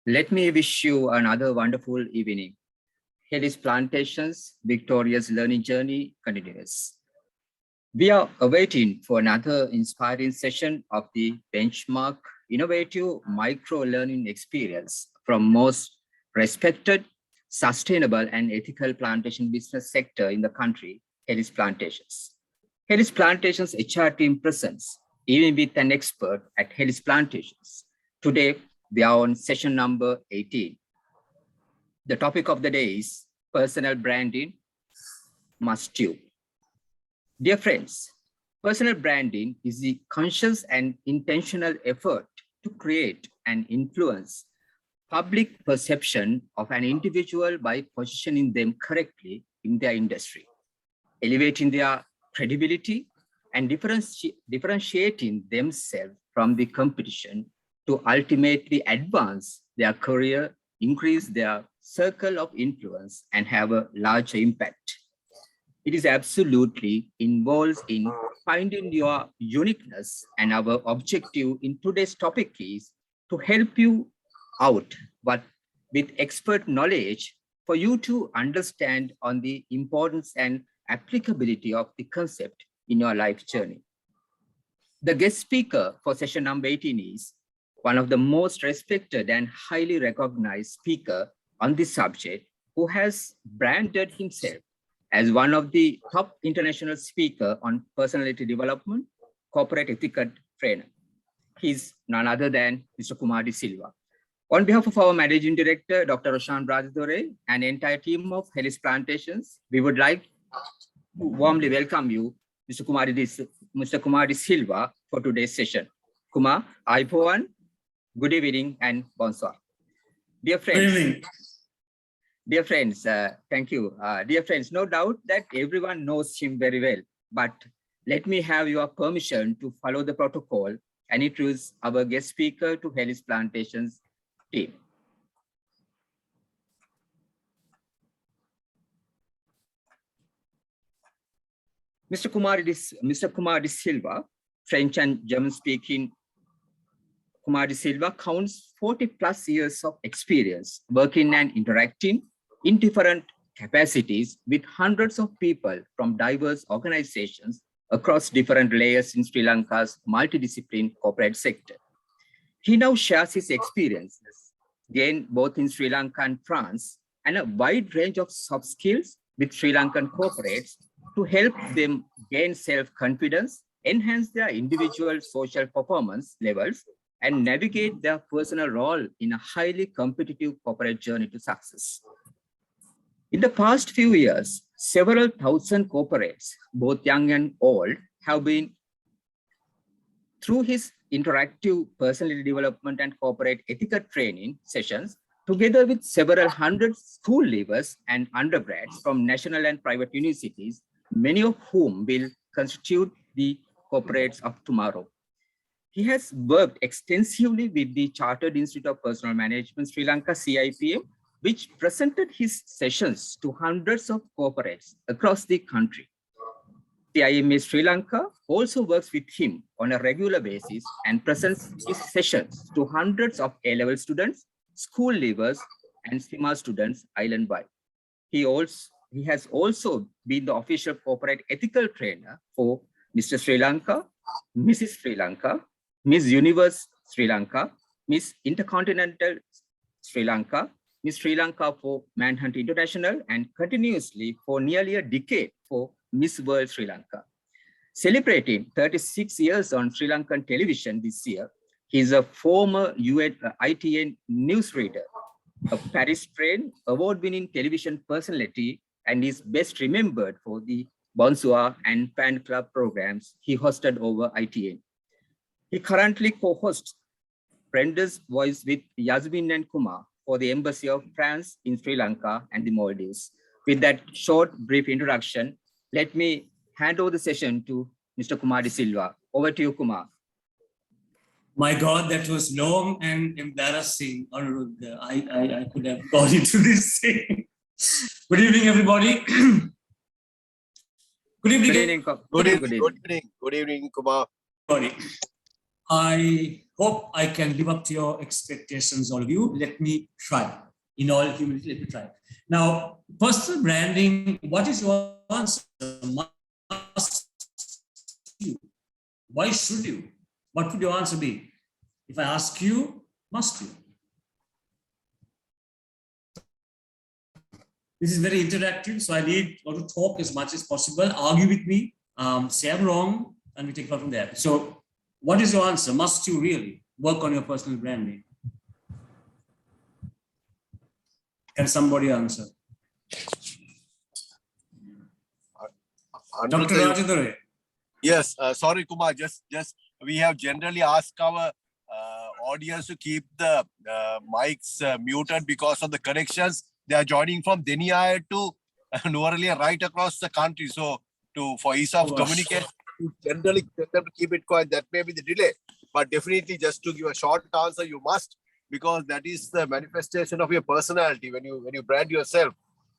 Let me wish you another wonderful evening. Hillis Plantations, Victoria's learning journey continues. We are awaiting for another inspiring session of the benchmark innovative micro-learning experience from most respected, sustainable and ethical plantation business sector in the country, Hillis Plantations. Hillis Plantations HR team presents, even with an expert at Hillis Plantations. Today, we are on session number 18. The topic of the day is personal branding must you. Dear friends, personal branding is the conscious and intentional effort to create and influence public perception of an individual by positioning them correctly in their industry, elevating their credibility and differentiating themselves from the competition to ultimately advance their career, increase their circle of influence, and have a larger impact. It is absolutely involved in finding your uniqueness, and our objective in today's topic is to help you out, but with expert knowledge for you to understand on the importance and applicability of the concept in your life journey. The guest speaker for session number 18 is one of the most respected and highly recognized speaker on this subject, who has branded himself as one of the top international speaker on personality development, corporate etiquette trainer. He's none other than Mr. Kumar Silva. On behalf of our Managing Director, Dr. Roshan Rajadore, and the entire team of Hillis Plantations, we would like to warmly welcome you, Mr. Kumar Silva, for today's session. Kumar, Aipoan, good evening and bonsoir. Dear friends, thank you. Dear friends, no doubt that everyone knows him very well, but let me have your permission to follow the protocol and introduce our guest speaker to Hillis Plantations team. Mr. Kumar Silva, French and German speaking Kumar Silva counts 40 plus years of experience working and interacting in different capacities with hundreds of people from diverse organizations across different layers in Sri Lanka's multidisciplinary corporate sector. He now shares his experiences gained both in Sri Lanka and France and a wide range of soft skills with Sri Lankan corporates to help them gain self-confidence, enhance their individual social performance levels, and navigate their personal role in a highly competitive corporate journey to success. In the past few years, several thousand corporates, both young and old, have been through his interactive personality development and corporate etiquette training sessions, together with several hundred school leavers and undergrads from national and private universities, many of whom will constitute the corporates of tomorrow. He has worked extensively with the Chartered Institute of Personal Management Sri Lanka, CIPM, which presented his sessions to hundreds of corporates across the country. CIMA Sri Lanka also works with him on a regular basis and presents his sessions to hundreds of A-level students, school leavers, and SIMA students island-wide. He has also been the official corporate ethical trainer for Mr. Sri Lanka, Mrs. Sri Lanka, Miss Universe Sri Lanka, Miss Intercontinental Sri Lanka, Miss Sri Lanka for Manhunt International, and continuously for nearly a decade for Miss World Sri Lanka. Celebrating 36 years on Sri Lankan television this year, he is a former ITN newsreader, a Paris-trained award-winning television personality, and is best remembered for the Bonsoir and Fan Club programs he hosted over ITN. He currently co-hosts Brenda's Voice with Yasmin and Kumar for the Embassy of France in Sri Lanka and the Maldives. With that short, brief introduction, let me hand over the session to Mr. Kumar Silva. Over to you, Kumar. My God, that was long and embarrassing. I could have got into this thing. Good evening, everybody. Good evening. Good evening, Kumar. I Hope I can live up to your expectations, all of you. Let me try. In all humility, let me try. Now, personal branding, what is your answer? Must you? Why should you? What would your answer be? If I ask you, must you? This is very interactive, so I need you to talk as much as possible, argue with me, say I'm wrong, and we take it from there. So, what is your answer? Must you really work on your personal branding? Can somebody answer? Dr. Rajadore. Yes, sorry, Kumar. Just we have generally asked our audience to keep the mics muted because of the connections. They are joining from Denia to Nuwara right across the country. So, for ease of communication, generally tell them to keep it quiet. That may be the delay, but definitely just to give a short answer, you must, because that is the manifestation of your personality when you brand yourself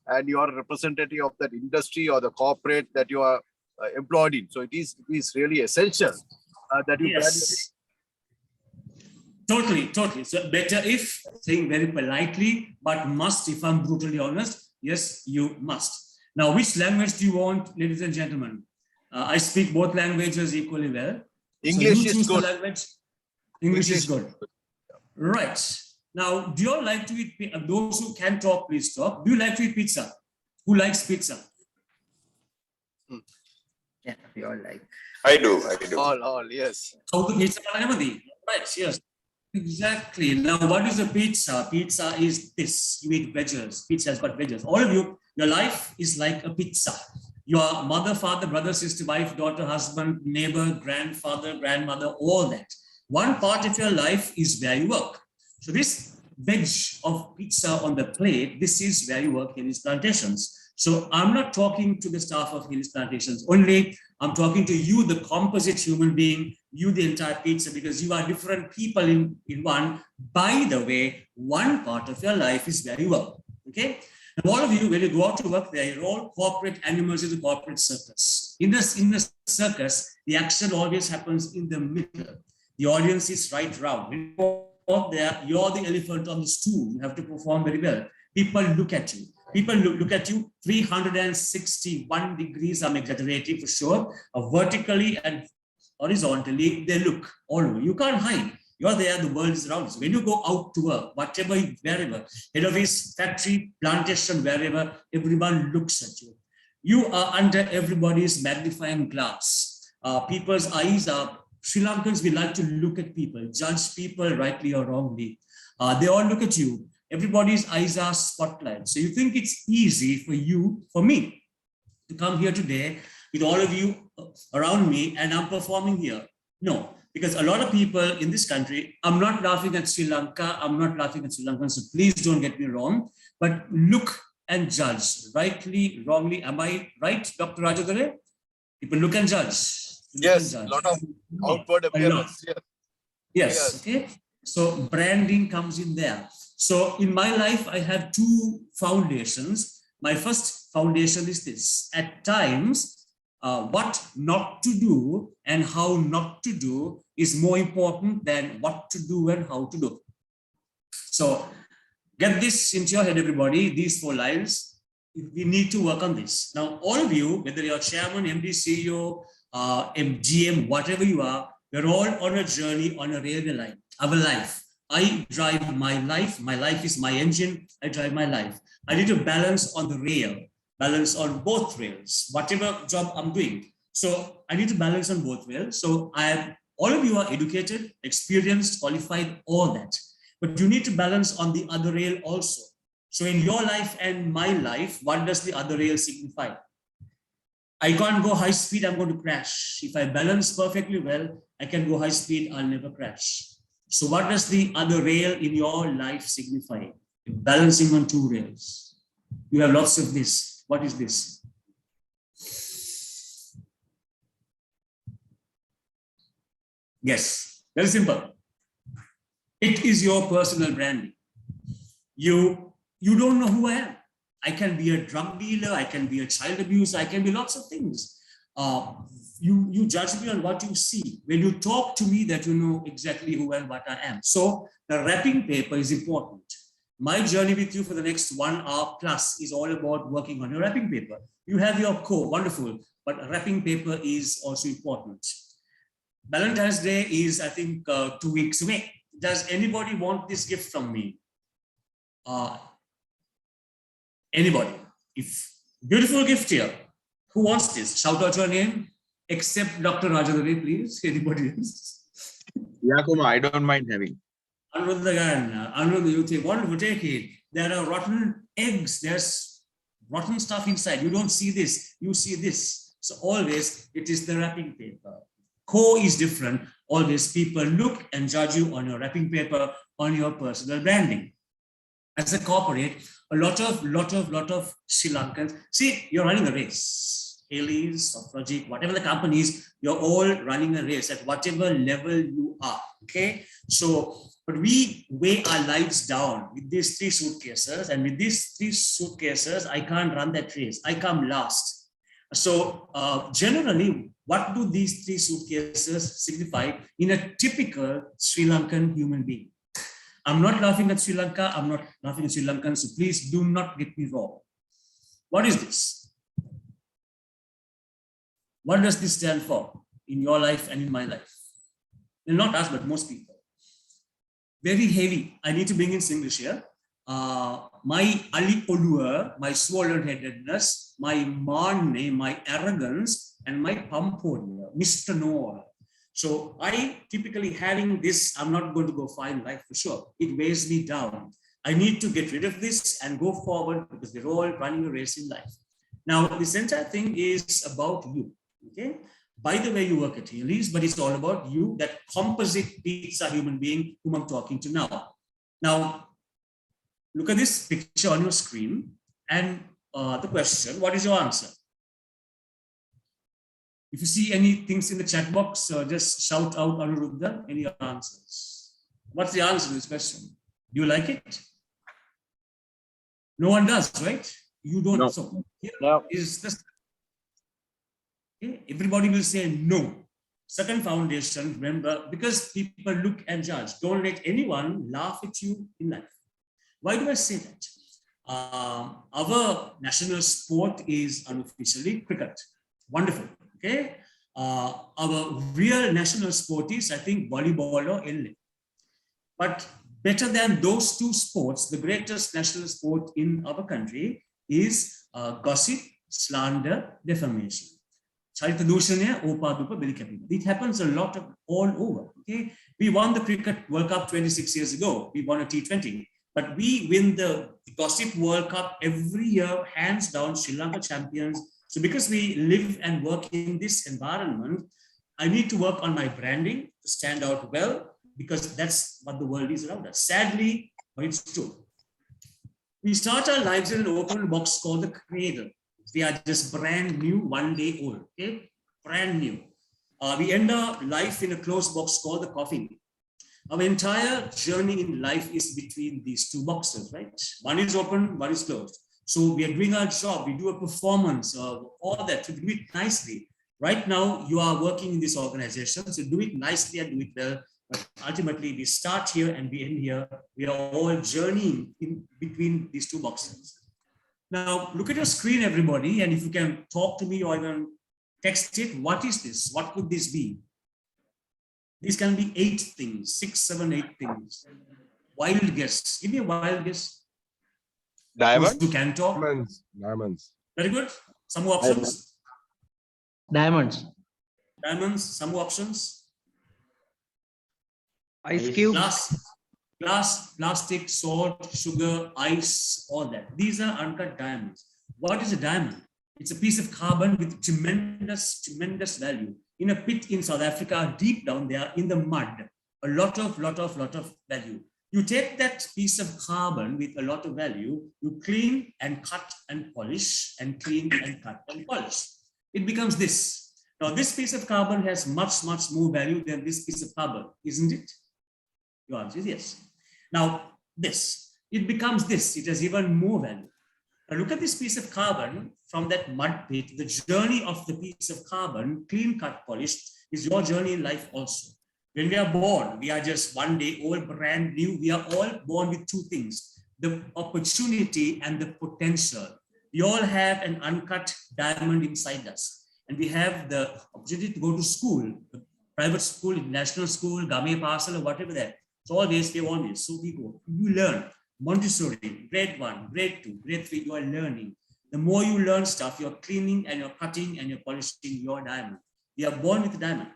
and you are a representative of that industry or the corporate that you are employed in. So it is really essential that you brand yourself. Totally. So better if, saying very politely, but must, if I'm brutally honest, yes, you must. Now, which language do you want, ladies and gentlemen? I speak both languages equally well. English so is good. Language. English is good. Right. Now, do you all like to eat, those who can talk, please talk. Do you like to eat pizza? Who likes pizza? Yeah, we all like. I do. All, yes. How the pizza? Right, yes. Exactly. Now, what is a pizza? Pizza is this. You eat veggies. Pizza has got veggies. All of you, your life is like a pizza. Your mother, father, brother, sister, wife, daughter, husband, neighbor, grandfather, grandmother, all that. One part of your life is where you work. So this veg of pizza on the plate, this is where you work in these plantations. So I'm not talking to the staff of Hills Plantations only. I'm talking to you, the composite human being, you, the entire pizza, because you are different people in one. By the way, one part of your life is where you work. Okay? And all of you, when you go out to work there, you're all corporate animals in the corporate circus. In the circus, the action always happens in the middle. The audience is right round. When you go there, you're the elephant on the stool. You have to perform very well. People look at you. People look at you 361 degrees, I'm exaggerating for sure, vertically and horizontally, they look all over. You can't hide. You're there, the world is around. So when you go out to work, whatever, wherever, head office, factory, plantation, wherever, everyone looks at you. You are under everybody's magnifying glass. People's eyes are, Sri Lankans, we like to look at people, judge people rightly or wrongly. They all look at you. Everybody's eyes are spotlights. So you think it's easy for you, for me, to come here today with all of you around me and I'm performing here? No, because a lot of people in this country, I'm not laughing at Sri Lanka, I'm not laughing at Sri Lanka, so please don't get me wrong, but look and judge, rightly, wrongly. Am I right, Dr. Rajadore? People look and judge. Yes, a lot of outward appearance. Yes, okay. So branding comes in there. So in my life, I have two foundations. My first foundation is this. At times, what not to do and how not to do is more important than what to do and how to do. So get this into your head, everybody, these 4 lines. We need to work on this. Now, all of you, whether you're chairman, MD, CEO, GM, whatever you are, we're all on a journey on a railway line, our life. I drive my life is my engine, I drive my life. I need to balance on the rail, balance on both rails, whatever job I'm doing. So I need to balance on both rails. So all of you are educated, experienced, qualified, all that. But you need to balance on the other rail also. So in your life and my life, what does the other rail signify? I can't go high speed, I'm going to crash. If I balance perfectly well, I can go high speed, I'll never crash. So what does the other rail in your life signify? Balancing on 2 rails. You have lots of this. What is this? Yes, very simple. It is your personal branding. You don't know who I am. I can be a drug dealer, I can be a child abuser, I can be lots of things. You judge me on what you see. When you talk to me, that you know exactly who and what I am. So the wrapping paper is important. My journey with you for the next 1 hour plus is all about working on your wrapping paper. You have your core, wonderful, but wrapping paper is also important. Valentine's Day is, I think, 2 weeks away. Does anybody want this gift from me? Anybody? If beautiful gift here. Who wants this? Shout out your name. Except Dr. Rajadari, please. Anybody else? Yeah, Kumar, I don't mind having. Anuruddha, you think, wonderful, take it. There are rotten eggs. There's rotten stuff inside. You don't see this. You see this. So always, it is the wrapping paper. Core is different. Always people look and judge you on your wrapping paper, on your personal branding. As a corporate, a lot of Sri Lankans, see, you're running a race. Alis, Sofragic, whatever the company is, you're all running a race at whatever level you are, okay? So, but we weigh our lives down with these 3 suitcases, and with these 3 suitcases, I can't run that race. I come last. So, generally, what do these 3 suitcases signify in a typical Sri Lankan human being? I'm not laughing at Sri Lanka. I'm not laughing at Sri Lankans. So please do not get me wrong. What is this? What does this stand for in your life and in my life? And not us, but most people. Very heavy. I need to bring in English here. My Ali Olua, my swollen-headedness, my mane, my arrogance, and my pamponia, Mr. Noah. So I typically having this, I'm not going to go far in life for sure. It weighs me down. I need to get rid of this and go forward because we're all running a race in life. Now, this entire thing is about you, okay? By the way, you work at Healy's, but it's all about you, that composite pizza human being whom I'm talking to now. Now, look at this picture on your screen and the question, what is your answer? If you see any things in the chat box, just shout out Anuruddha, any answers. What's the answer to this question? Do you like it? No one does, right? You don't. No. So here No. is this. Okay? Everybody will say no. Second foundation, remember, because people look and judge. Don't let anyone laugh at you in life. Why do I say that? Our national sport is unofficially cricket. Wonderful. Okay, our real national sport is, I think, volleyball or LA. But better than those 2 sports, the greatest national sport in our country is gossip, slander, defamation. It happens a lot all over. Okay, we won the Cricket World Cup 26 years ago. We won a T20, but we win the Gossip World Cup every year, hands down, Sri Lanka champions. So because we live and work in this environment, I need to work on my branding to stand out well, because that's what the world is around us. Sadly, but it's true. We start our lives in an open box called the cradle. We are just brand new, 1 day old, okay? Brand new. We end our life in a closed box called the coffin. Our entire journey in life is between these 2 boxes, right? One is open, one is closed. So we are doing our job, we do a performance, all that, to do it nicely. Right now, you are working in this organization, so do it nicely and do it well. But ultimately, we start here and we end here. We are all journeying in between these 2 boxes. Now, look at your screen, everybody, and if you can talk to me or even text it, what is this? What could this be? These can be 8 things, 6, 7, 8 things. Wild guess. Give me a wild guess. Diamond? You can talk. Diamonds. Very good. Some more options. Diamonds. Diamonds. Some more options. Ice cube. Glass, plastic, salt, sugar, ice, all that. These are uncut diamonds. What is a diamond? It's a piece of carbon with tremendous value. In a pit in South Africa, deep down there in the mud, a lot of value. You take that piece of carbon with a lot of value, you clean and cut and polish, and clean and cut and polish. It becomes this. Now, this piece of carbon has much more value than this piece of carbon, isn't it? Your answer is yes. Now, this, it becomes this. It has even more value. Now look at this piece of carbon from that mud pit. The journey of the piece of carbon, clean cut, polished, is your journey in life also. When we are born, we are just one day all brand new. We are all born with two things, the opportunity and the potential. We all have an uncut diamond inside us. And we have the opportunity to go to school, private school, international school, Game Parcel, or whatever that. So always we want this. So we go, you learn. Montessori, grade 1, grade 2, grade 3, you are learning. The more you learn stuff, you're cleaning and you're cutting and you're polishing your diamond. We are born with a diamond.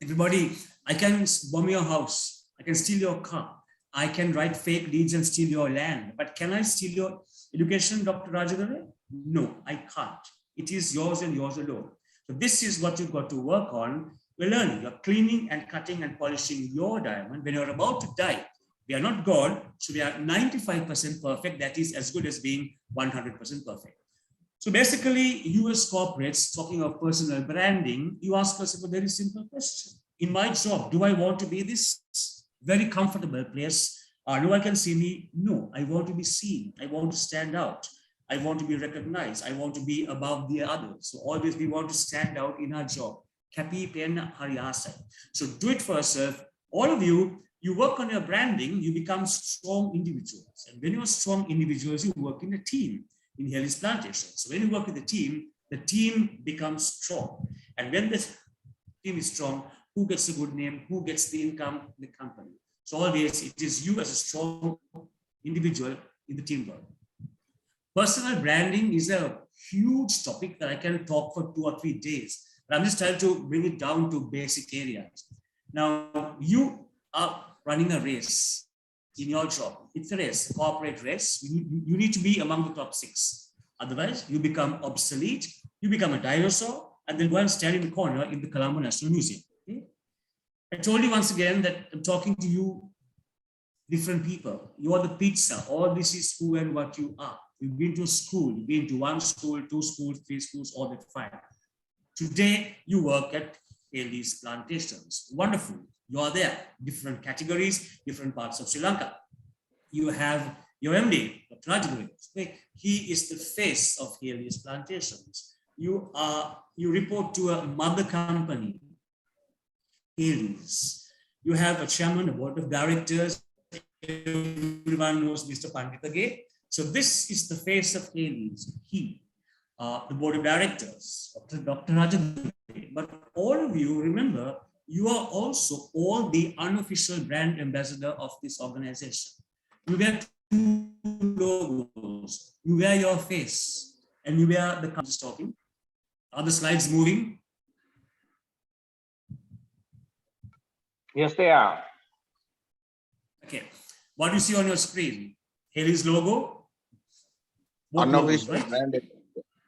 Everybody, I can bomb your house. I can steal your car. I can write fake deeds and steal your land. But can I steal your education, Dr. Rajagare? No, I can't. It is yours and yours alone. So this is what you've got to work on. You're learning. You're cleaning and cutting and polishing your diamond. When you're about to die, we are not God, so we are 95% perfect. That is as good as being 100% perfect. So basically, US corporates, talking of personal branding, you ask yourself a very simple question. In my job, do I want to be this very comfortable place? No one can see me. No, I want to be seen. I want to stand out. I want to be recognized. I want to be above the others. So always we want to stand out in our job. Kapi pen hariasai. So do it for yourself. All of you, you work on your branding, you become strong individuals. And when you're strong individuals, you work in a team in Haley's plantation. So when you work with the team becomes strong. And when the team is strong, who gets a good name? Who gets the income? The company. So always it is you as a strong individual in the teamwork. Personal branding is a huge topic that I can talk for 2 or 3 days. But I'm just trying to bring it down to basic areas. Now, you are running a race in your job. It's a race, a corporate race. You need to be among the top 6. Otherwise, you become obsolete, you become a dinosaur, and then go and stand in the corner in the Colombo National Museum. Okay? I told you once again that I'm talking to you, different people. You are the pizza. All this is who and what you are. You've been to school, you've been to 1 school, 2 schools, 3 schools, all that 5. Today, you work at Haley's plantations. Wonderful. You are there, different categories, different parts of Sri Lanka. You have your MD, Dr. Rajagare. He is the face of Haley's plantations. You report to a mother company, Haley's. You have a chairman, a board of directors. Everyone knows Mr. Panditagay. So this is the face of Haley's. He, the board of directors, Dr. Rajagare. But all of you remember, you are also all the unofficial brand ambassador of this organization. You wear 2 logos. You wear your face, and you wear the company talking. Are the slides moving? Yes, they are. Okay. What do you see on your screen? Haley's logo? Both Unofficial logos, right? brand.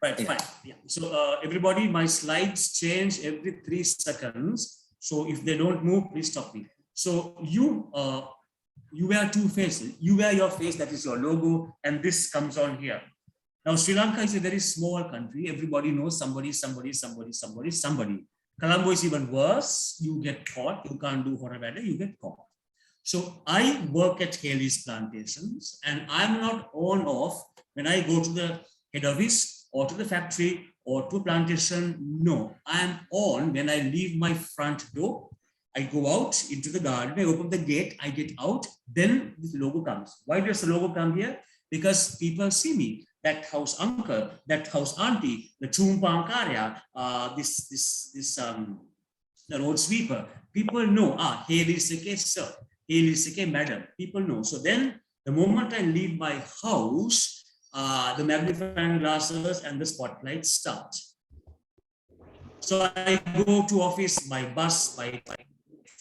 Right, fine. Yeah. So everybody, my slides change every 3 seconds. So if they don't move, please stop me. So you wear 2 faces. You wear your face, that is your logo, and this comes on here. Now, Sri Lanka is a very small country. Everybody knows somebody. Colombo is even worse. You get caught. You can't do horror, you get caught. So I work at Haley's plantations, and I'm not on off when I go to the head office or to the factory or to a plantation. No, I'm on when I leave my front door. I go out into the garden, I open the gate, I get out, then this logo comes. Why does the logo come here? Because people see me. That house uncle, that house auntie, the Chumpakarya, the road sweeper. People know, Haley's a sir, Haley's a madam. People know. So then the moment I leave my house, the magnifying glasses and the spotlights start. So I go to office by bus, by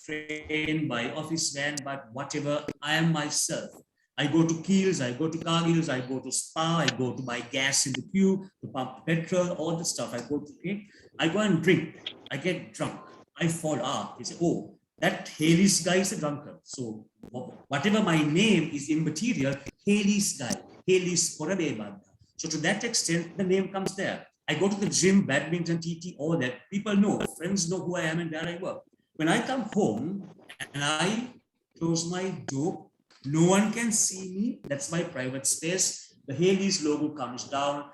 train, by office van, but whatever, I am myself. I go to Keels, I go to Cargills, I go to Spa, I go to buy gas in the queue, to pump petrol, all the stuff. I go and drink. I get drunk. I fall off. They say, oh, that Haley's guy is a drunkard. So whatever my name is immaterial, Haley's guy, Haley's Porabebanda. So to that extent, the name comes there. I go to the gym, badminton, TT, all that. People know, friends know who I am and where I work. When I come home and I close my door, no one can see me. That's my private space. The Haley's logo comes down.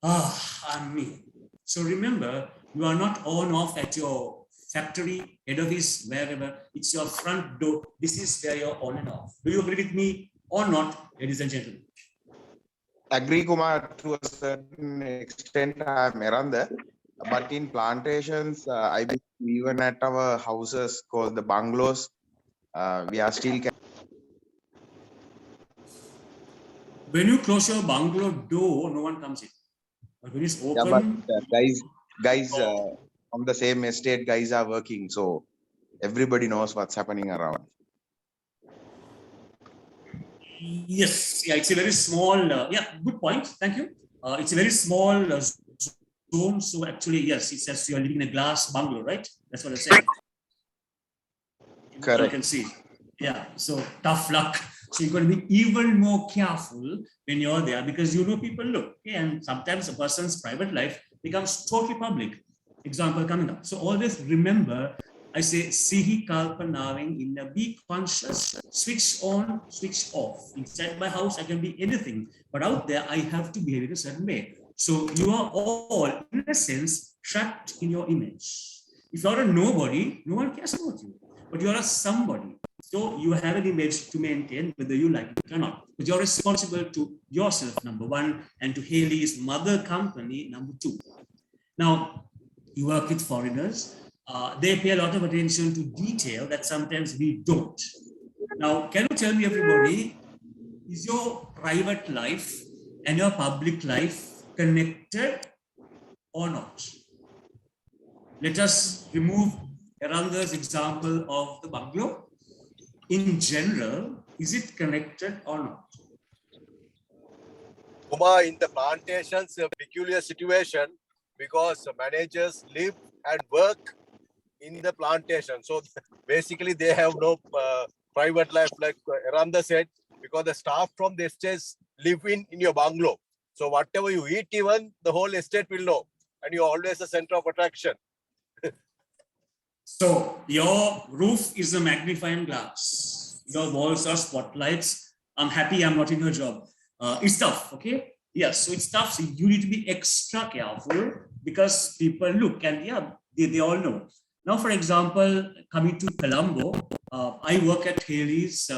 I'm me. So remember, you are not on off at your factory, head office, wherever. It's your front door. This is where you're on and off. Do you agree with me or not, ladies and gentlemen? Agree, Kumar, to a certain extent. I'm around there. But in plantations, I believe even at our houses called the bungalows, we are still. When you close your bungalow door, no one comes in. But when it's Yeah, but open, guys on the same estate, guys are working, so everybody knows what's happening around. yes, yeah, it's a very small, yeah, good point. Thank you. It's a very small zone. So actually, yes, it says you're living in a glass bungalow, right? That's what I said. Correct. You can see. Yeah, so tough luck. So you're going to be even more careful when you're there because you know people look. Okay? And sometimes a person's private life becomes totally public. Example coming up. So always remember, I say, sihi kalpanaving in a be conscious, switch on, switch off. Inside my house, I can be anything, but out there, I have to behave in a certain way. So you are all, in a sense, trapped in your image. If you're a nobody, no one cares about you, but you're a somebody. So you have an image to maintain, whether you like it or not. But you're responsible to yourself, number one, and to Haley's mother company, number two. Now, you work with foreigners. They pay a lot of attention to detail that sometimes we don't. Now, can you tell me, everybody, is your private life and your public life connected or not? Let us remove Eranda's example of the bungalow. In general, is it connected or not? Kumar, in the plantations, a peculiar situation because managers live and work in the plantation. So basically, they have no private life, like Aranda said, because the staff from the estates live in your bungalow. So whatever you eat, even the whole estate will know, and you're always the center of attraction. So your roof is a magnifying glass. Your walls are spotlights. I'm happy I'm not in your job. It's tough, okay? Yes, so it's tough. So you need to be extra careful because people look and yeah, they all know. Now, for example, coming to Colombo, I work at Haley's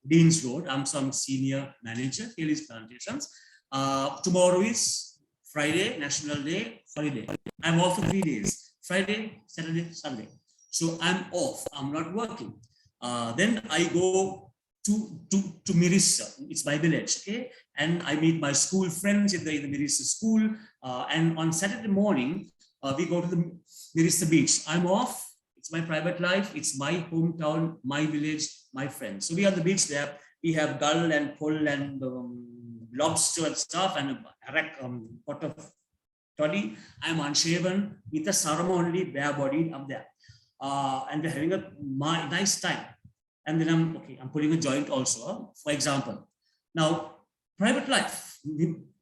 Dean's Road. I'm some senior manager, Haley's Plantations. Tomorrow is Friday, National Day, holiday. I'm off for 3 days, Friday, Saturday, Sunday. So I'm off, I'm not working. Then I go to Mirissa, it's my village, okay? And I meet my school friends in the Mirissa school. And on Saturday morning, we go to the Mirissa beach. I'm off, it's my private life, it's my hometown, my village, my friends. So we are on the beach there. We have gull and pole and lobster and stuff and a pot of toddy. I'm unshaven with a sarama only, bare-bodied, I'm there. And we're having a nice time. And then I'm putting a joint also, for example. Now, private life,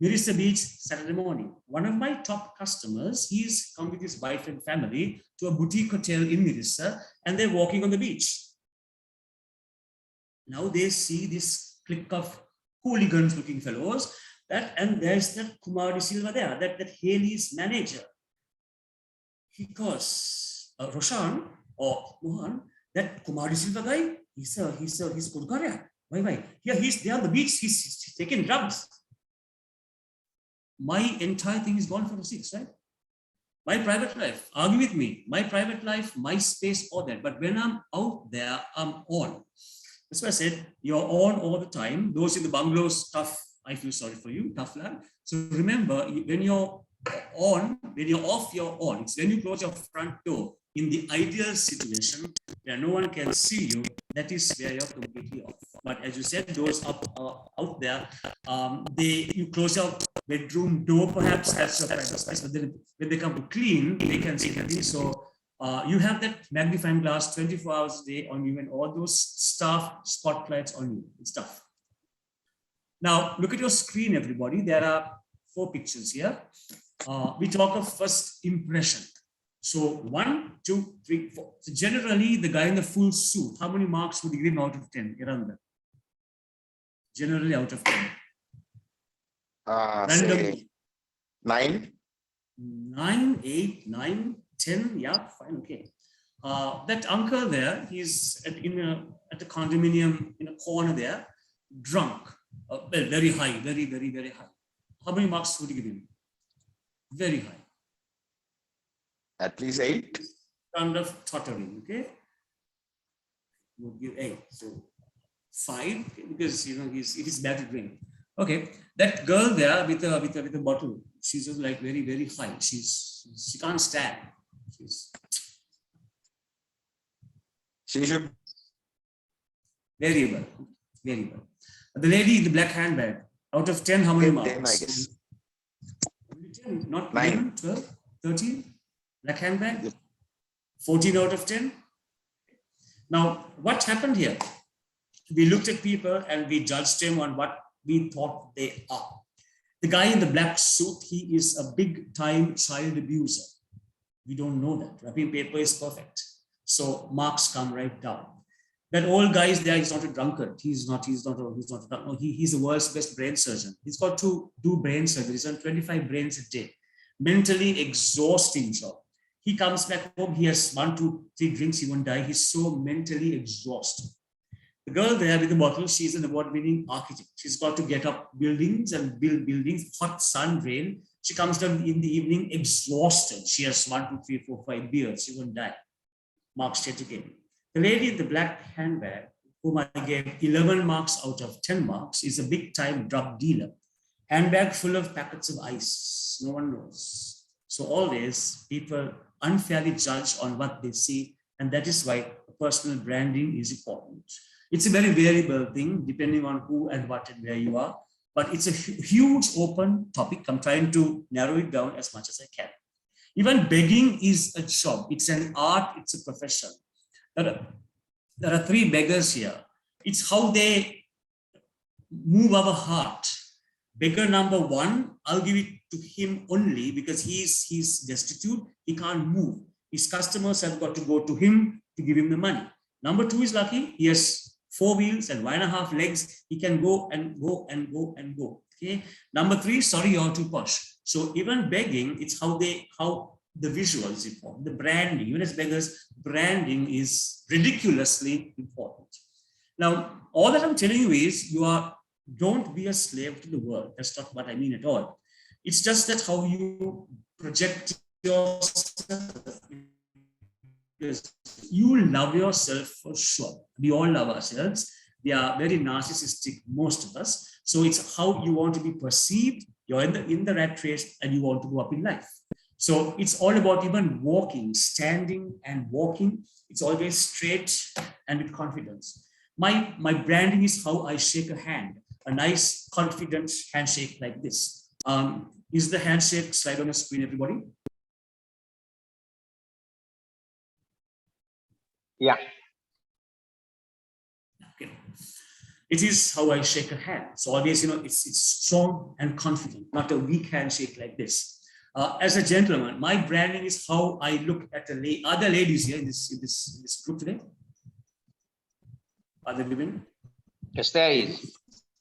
Mirissa Beach, Saturday morning. One of my top customers, he's come with his wife and family to a boutique hotel in Mirissa, and they're walking on the beach. Now they see this clique of hooligans-looking fellows, and there's that Kumar Silva there, that Haley's manager. He goes, Roshan or Mohan, that Kumar Silva guy, he's Kurkara. Why? Yeah, he's there on the beach, he's taking drugs. My entire thing is gone for the six, right? My private life, argue with me, my private life, my space, all that. But when I'm out there, I'm on. That's why I said, you're on all the time. Those in the bungalows, tough, I feel sorry for you, tough lad. So remember, when you're on, when you're off, you're on. It's when you close your front door. In the ideal situation where no one can see you, that is where you're completely off. But as you said, those out there, you close your bedroom door, perhaps that's your private space. But then when they come to clean, they can see everything. So you have that magnifying glass 24 hours a day on you, and all those stuff, spotlights on you. It's tough. Now look at your screen, everybody. There are 4 pictures here. We talk of first impression. So 1, 2, 3, 4. So generally, the guy in the full suit, how many marks would you give him out of 10? Iranda? Generally out of 10. Random. Say 9. 9, 8, 9, 10. Yeah, fine, okay. That uncle there, he's at the condominium in a corner there, drunk. Well, very high, very, very, very high. How many marks would you give him? Very high. At least 8. Kind of tottering, okay? Would give 8. So 5, because he's bad to drink. Okay, that girl there with a bottle, she's just like very, very high. She can't stand. She should. Very well, very well. The lady in the black handbag, out of 10, how many marks? 10, I guess. 10, not 9. 11, 12, 13. Black handbag, Yes. 14 out of 10. Now, what happened here? We looked at people and we judged them on what we thought they are. The guy in the black suit, he is a big time child abuser. We don't know that. Wrapping paper is perfect. So marks come right down. That old guy is there, he's not a drunkard. He's not a drunkard. No, he's the world's best brain surgeon. He's got to do brain surgeries on 25 brains a day. Mentally exhausting job. He comes back home, he has 1, 2, 3 drinks, he won't die. He's so mentally exhausted. The girl there with the bottle, she's an award-winning architect. She's got to get up buildings and build buildings, hot sun, rain. She comes down in the evening exhausted. She has 1, 2, 3, 4, 5 beers. She won't die. Marks straight again. The lady in the black handbag, whom I gave 11 marks out of 10 marks, is a big-time drug dealer. Handbag full of packets of ice. No one knows. So always people unfairly judge on what they see, and that is why personal branding is important. It's a very variable thing depending on who and what and where you are, but it's a huge open topic. I'm trying to narrow it down as much as I can. Even begging is a job. It's an art, it's a profession. There are 3 beggars here. It's how they move our heart. Beggar number 1, I'll give it to him only because he's destitute. He can't move. His customers have got to go to him to give him the money. Number 2 is lucky. He has 4 wheels and 1.5 legs. He can go and go and go and go. Okay. Number 3, sorry, you're too posh. So even begging, it's how the visual is important. The branding, even as beggars, branding is ridiculously important. Now, all that I'm telling you is don't be a slave to the world. That's not what I mean at all. It's just that how you project yourself. Because you love yourself for sure. We all love ourselves. We are very narcissistic, most of us. So it's how you want to be perceived. You're in the rat race and you want to go up in life. So it's all about even walking, standing and walking. It's always straight and with confidence. My branding is how I shake a hand, a nice, confident handshake like this. Is the handshake slide on the screen, everybody? Yeah. Okay. It is how I shake a hand. So always, it's strong and confident, not a weak handshake like this. As a gentleman, my branding is how I look at other ladies here in this group today. Other women? Yes, there is.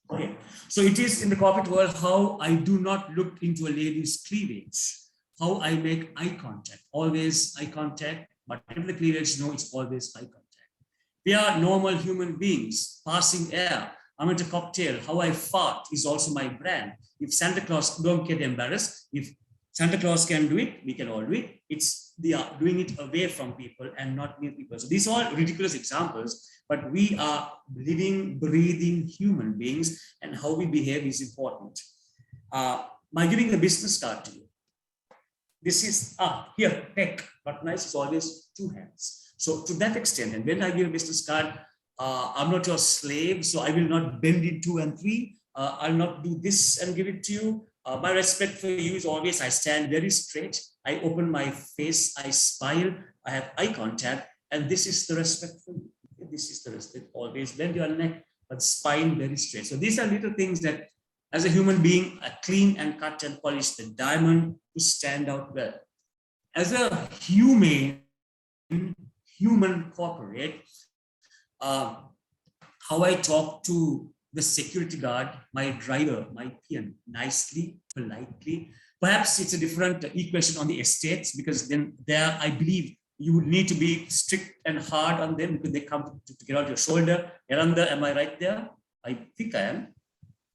Okay. So it is in the corporate world how I do not look into a lady's cleavage, how I make eye contact, always eye contact, but if the cleavage, no, it's always eye contact. We are normal human beings, passing air. I'm at a cocktail. How I fart is also my brand. If Santa Claus, don't get embarrassed. If Santa Claus can do it, we can all do it. They are doing it away from people and not near people. So these are ridiculous examples, but we are living, breathing human beings, and how we behave is important. My giving a business card to you. This is, here, tech, but nice is always 2 hands. So to that extent, and when I give a business card, I'm not your slave, so I will not bend in 2 and 3. I'll not do this and give it to you. My respect for you is always, I stand very straight. I open my face, I smile, I have eye contact, and this is the respect for you. This is the respect, always bend your neck, but spine very straight. So these are little things that, as a human being, are clean and cut and polished the diamond to stand out well. As a human corporate, how I talk to the security guard, my driver, my peon, nicely, politely. Perhaps it's a different equation on the estates, because then there, I believe, you would need to be strict and hard on them because they come to get out your shoulder. Yaranda, am I right there? I think I am.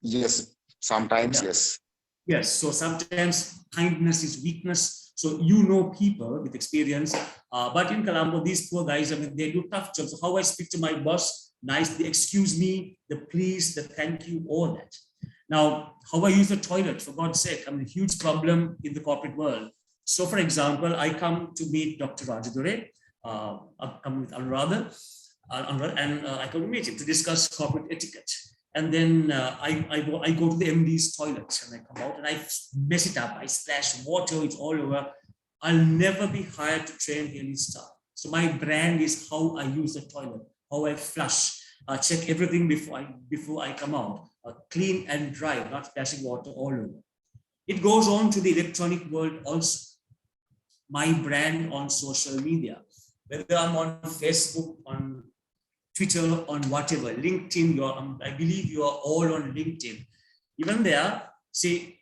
Yes, sometimes, Yeah. yes. Yes, so sometimes kindness is weakness. So you know people with experience, but in Colombo, these poor guys, I mean, they do tough jobs. So how I speak to my boss, nice, the excuse me, the please, the thank you, all that. Now, how I use the toilet, for God's sake, I mean, a huge problem in the corporate world. So, for example, I come to meet Dr. Rajadure, I come with Anuradha, and I come to meet him to discuss corporate etiquette. And then I go to the MD's toilet and I come out and I mess it up. I splash water, it's all over. I'll never be hired to train any staff. So my brand is how I use the toilet, how I flush, check everything before I come out, clean and dry, not splashing water all over. It goes on to the electronic world also. My brand on social media, whether I'm on Facebook, on Twitter, on whatever, LinkedIn, I believe you are all on LinkedIn. Even there, see,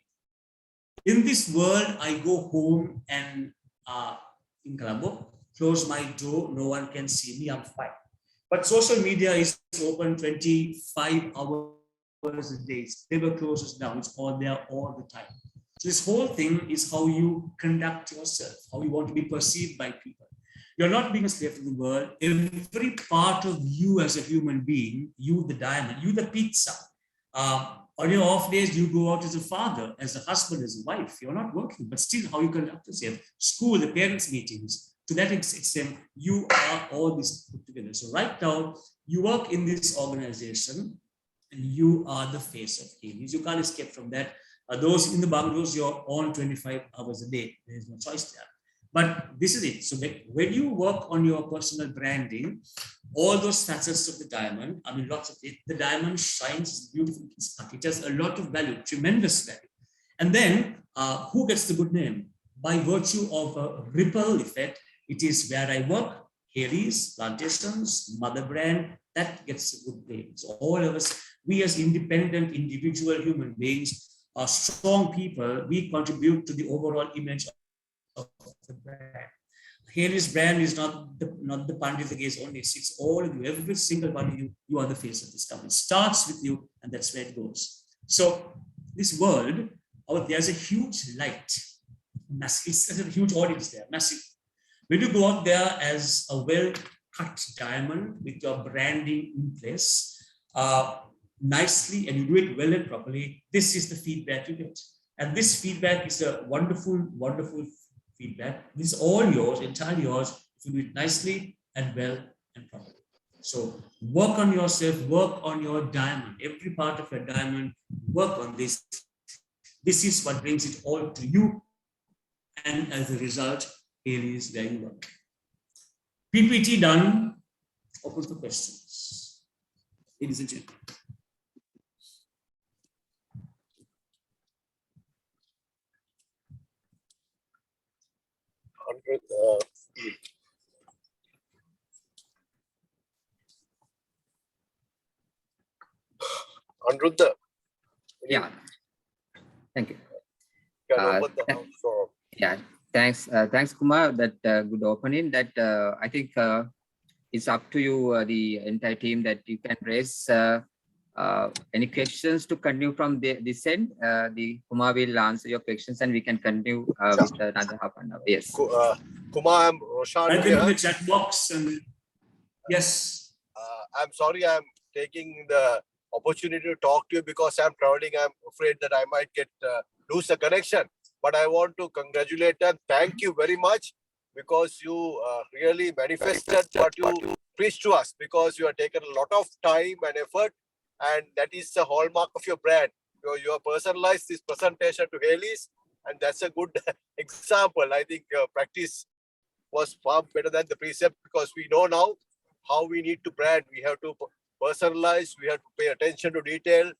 in this world, I go home and in Colombo, close my door, no one can see me, I'm fine. But social media is open 25 hours a day, it never closes down, it's all there all the time. So this whole thing is how you conduct yourself, how you want to be perceived by people. You're not being a slave to the world. Every part of you as a human being, you the diamond, you the pizza. On your off days, you go out as a father, as a husband, as a wife. You're not working, but still how you conduct yourself. School, the parents' meetings. To that extent, you are all this put together. So right now, you work in this organization and you are the face of Hades. You can't escape from that. Those in the bungalows, you're on 25 hours a day. There's no choice there. But this is it. So when you work on your personal branding, all those facets of the diamond, I mean, lots of it, the diamond shines beautifully. It has a lot of value, tremendous value. And then who gets the good name? By virtue of a ripple effect, it is where I work, Harry's, Plantations, Mother Brand, that gets a good name. So all of us, we as independent individual human beings, are strong people, we contribute to the overall image of the brand. Haley's brand is not the Pandit case only, it's all of you, every single one of you, you are the face of this company. It starts with you, and that's where it goes. So this world, there's a huge light, massive, it's a huge audience there, massive. When you go out there as a well-cut diamond with your branding in place, nicely, and you do it well and properly, this is the feedback you get. And this feedback is a wonderful, wonderful feedback. This is all yours, entirely yours, if you do it nicely and well and properly. So work on yourself, work on your diamond, every part of your diamond, work on this. This is what brings it all to you. And as a result, here is where you work. PPT done. Open for questions. Ladies and gentlemen. Anuruddha. Yeah. Thank you. Can open the house for. Yeah. Thanks, Kumar. That good opening. That I think it's up to you, the entire team, that you can raise any questions to continue from this end. The Kumar will answer your questions, and we can continue with another half an hour. Yes. Kumar, I'm Roshan I've been here. in the chat box, and yes. I'm sorry, I'm taking the opportunity to talk to you because I'm traveling. I'm afraid that I might lose the connection. But I want to congratulate and thank you very much, because you really manifested what you preached to us, because you have taken a lot of time and effort, and that is the hallmark of your brand. You have personalized this presentation to Haley's, and that's a good example. I think practice was far better than the precept, because we know now how we need to brand. We have to personalize, we have to pay attention to detail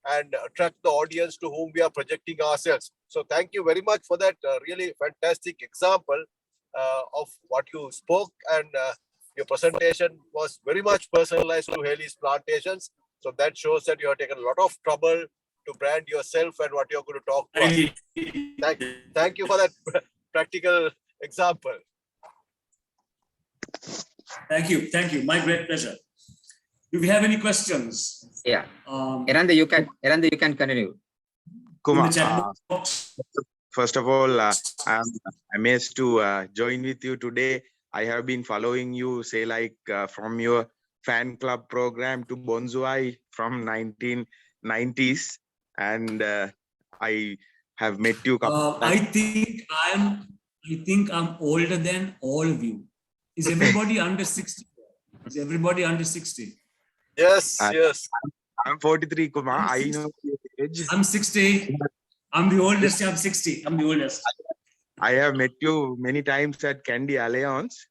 and attract the audience to whom we are projecting ourselves. So thank you very much for that really fantastic example of what you spoke, and your presentation was very much personalized to Haley's Plantations. So that shows that you have taken a lot of trouble to brand yourself and what you're going to talk to us. Thank you for that practical example. Thank you. My great pleasure. Do we have any questions? Yeah. Eranda, you can continue. In the Kumar, chat box? first of all, I'm amazed to join with you today. I have been following you, say like from your fan club program to Bonsai from 1990s, and I have met you. I think I'm older than all of you. Is everybody under 60? Is everybody under 60? Yes, yes. I'm 43, Kumar. I know your age. I'm 60. I'm the oldest. I'm 60. I'm the oldest. I have met you many times at Candy Alliance,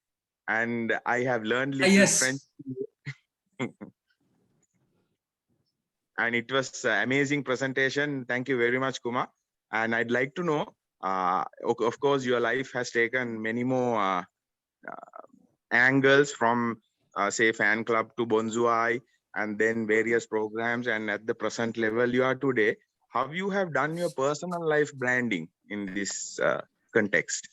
and I have learned little Yes. French. And it was an amazing presentation. Thank you very much, Kumar. And I'd like to know, of course, your life has taken many more angles from, say, fan club to Bonsai, and then various programs. And at the present level you are today, how you have done your personal life branding in this context?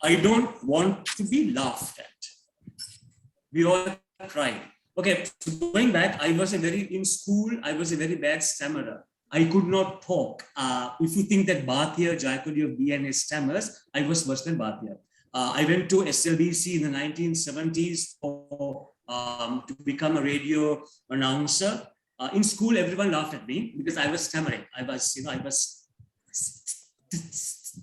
I don't want to be laughed at. We all cry. Okay, so going back, in school, I was a very bad stammerer. I could not talk. If you think that Bhatia, Jayakudi of BNA stammers, I was worse than Bhatia. I went to SLBC in the 1970s to become a radio announcer. In school, everyone laughed at me because I was stammering. I was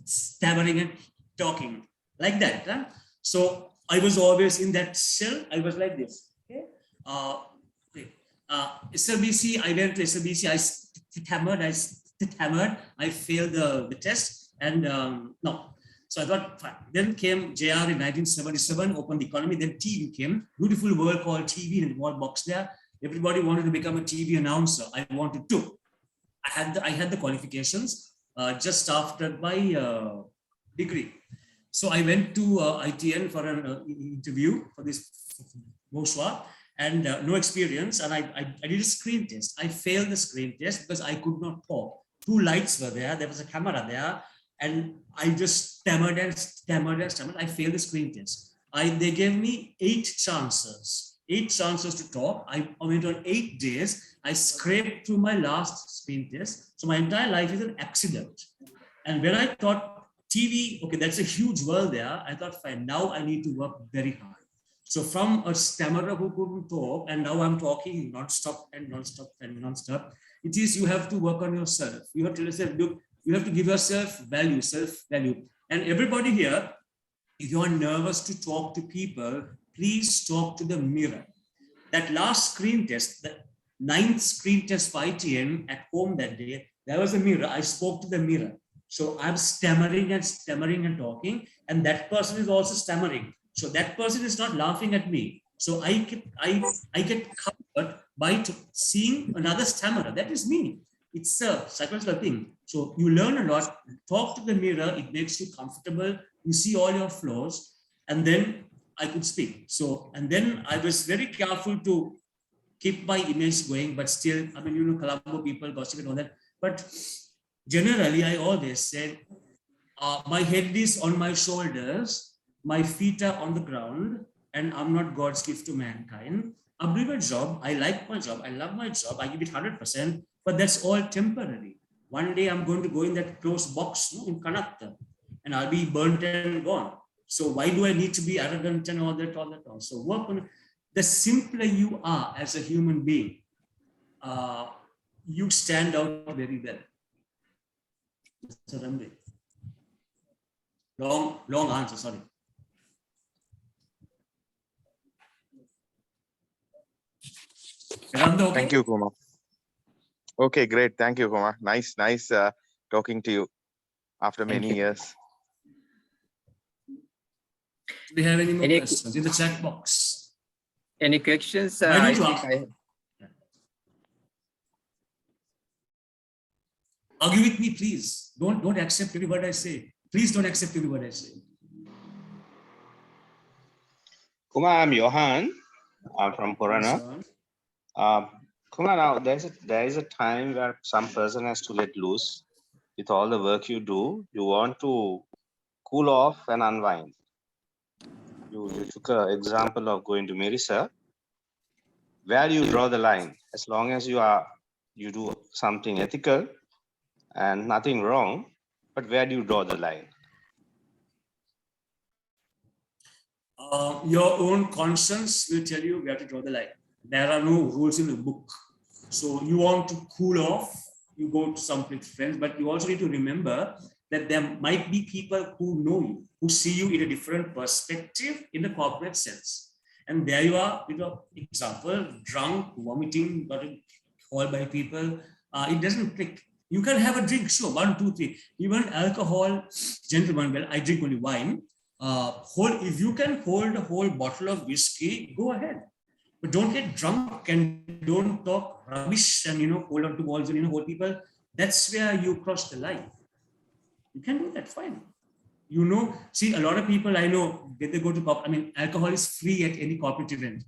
stammering and talking like that. Huh? So I was always in that shell. I was like this. Okay. SLBC, I went to SLBC. I stammered. I failed the test, and no. So I thought, fine. Then came JR in 1977, opened the economy. Then TV came. Beautiful world called TV in a small box there. Everybody wanted to become a TV announcer. I wanted to. I had the qualifications just after my degree. So I went to ITN for an interview for this bourgeois, and no experience. And I did a screen test. I failed the screen test because I could not talk. 2 lights were there. There was a camera there. And I just stammered and stammered and stammered. I failed the screen test. They gave me 8 chances. 8 chances to talk. I went on 8 days. I scraped through my last screen test. So my entire life is an accident. And when I thought TV, okay, that's a huge world there. I thought, fine, now I need to work very hard. So from a stammerer who couldn't talk, and now I'm talking non-stop and non-stop and non-stop, it is you have to work on yourself. You have to listen, look, you have to give yourself value, self-value. And everybody here, if you're nervous to talk to people, please talk to the mirror. That last screen test, the 9th screen test for ITN at home that day, there was a mirror. I spoke to the mirror. So I'm stammering and talking, and that person is also stammering. So that person is not laughing at me. So I get comfort by seeing another stammerer. That is me. It's a psychological thing. So you learn a lot, talk to the mirror, it makes you comfortable, you see all your flaws, and then I could speak. So, and then I was very careful to keep my image going, but still, I mean, you know, Colombo people, gossip and all that. But generally, I always said, my head is on my shoulders, my feet are on the ground, and I'm not God's gift to mankind. I'm doing my job. I like my job. I love my job. I give it 100%, but that's all temporary. One day I'm going to go in that closed box in Kanatta, and I'll be burnt and gone. So why do I need to be arrogant and all that? So work on it. The simpler you are as a human being, you stand out very well. Long answer, sorry. Okay? Thank you, Kumar. Okay, great. Thank you, Kumar. Nice talking to you after many years. Do we have any more questions in the chat box? Any questions? Argue with me, please. Don't accept every word I say. Please don't accept every word I say. Kumar, I'm Johan. I'm from Purana. Kumar, now there is a time where some person has to let loose. With all the work you do, you want to cool off and unwind. You took an example of going to Marissa. Where do you draw the line? As long as you do something ethical and nothing wrong, but where do you draw the line? Your own conscience will tell you where to draw the line. There are no rules in the book. So you want to cool off, you go to some with friends, but you also need to remember that there might be people who know you, who see you in a different perspective in the corporate sense. And there you are, example, drunk, vomiting, got called by people. It doesn't click. You can have a drink, sure, 1, 2, 3. Even alcohol, gentlemen, well, I drink only wine. If you can hold a whole bottle of whiskey, go ahead. But don't get drunk and don't talk rubbish and hold on to walls and hold people. That's where you cross the line. You can do that, fine. See, a lot of people I know, when they go to alcohol is free at any corporate event.